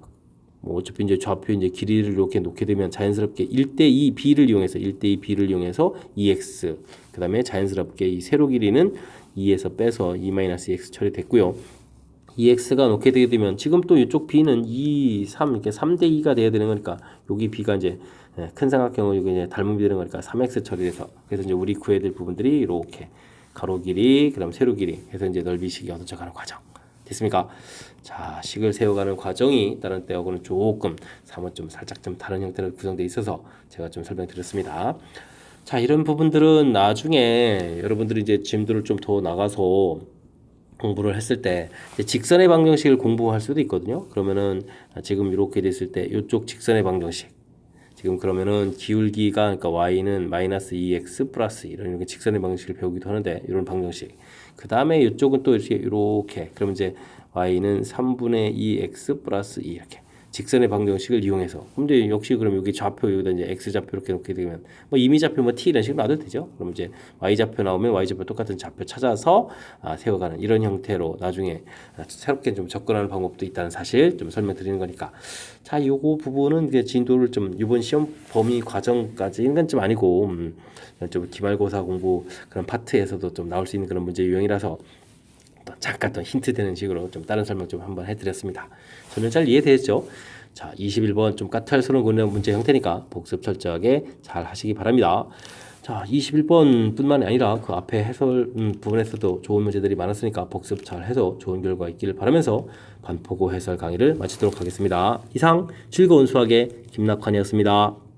뭐 어차피 이제 좌표 이제 길이를 이렇게 놓게 되면 자연스럽게 1대2 b를 이용해서 1대2 b를 이용해서 2x 그다음에 자연스럽게 이 세로 길이는 2에서 빼서 2-2x 처리됐고요. 2x가 놓게 되게 되면 지금 또 이쪽 b는 2, 3 이렇게 3대2가 돼야 되는 거니까 여기 b가 이제 큰 삼각형은 여기 이제 닮음이 되는 거니까 3x 처리돼서 그래서 이제 우리 구해야 될 부분들이 이렇게 가로 길이 그다음 세로 길이 해서 이제 넓이식이 얻어져가는 과정. 됐습니까? 자, 식을 세워가는 과정이 다른 때하고는 조금 사뭇 좀 살짝 좀 다른 형태로 구성되어 있어서 제가 좀 설명드렸습니다. 자, 이런 부분들은 나중에 여러분들이 이제 짐들을 좀 더 나가서 공부를 했을 때 이제 직선의 방정식을 공부할 수도 있거든요. 그러면은 지금 이렇게 됐을 때 이쪽 직선의 방정식 지금 그러면은 기울기가 그러니까 y는 마이너스 2x 플러스 이런 직선의 방정식을 배우기도 하는데 이런 방정식 그 다음에 이쪽은 또 이렇게 그러면 이제 y는 3분의 2x 플러스 2 이렇게 직선의 방정식을 이용해서 그럼 이제 역시 그럼 여기 좌표 여기다 이제 x 좌표 이렇게 놓게 되면 뭐 임의 좌표 뭐 t 이런 식으로 놔도 되죠. 그럼 이제 y 좌표 나오면 y 좌표 똑같은 좌표 찾아서 세워가는 이런 형태로 나중에 새롭게 좀 접근하는 방법도 있다는 사실 좀 설명드리는 거니까 자 요거 부분은 이제 진도를 좀 이번 시험 범위 과정까지는 건 좀 아니고 좀 기말고사 공부 그런 파트에서도 좀 나올 수 있는 그런 문제 유형이라서 잠깐 더 힌트 되는 식으로 좀 다른 설명 좀 한번 해드렸습니다. 설명 잘 이해되셨죠? 자, 21번 좀 까탈스러운 문제 형태니까 복습 철저하게 잘 하시기 바랍니다. 자, 21번 뿐만이 아니라 그 앞에 해설 부분에서도 좋은 문제들이 많았으니까 복습 잘 해서 좋은 결과 있기를 바라면서 반포고 해설 강의를 마치도록 하겠습니다. 이상 즐거운 수학의 김낙환이었습니다.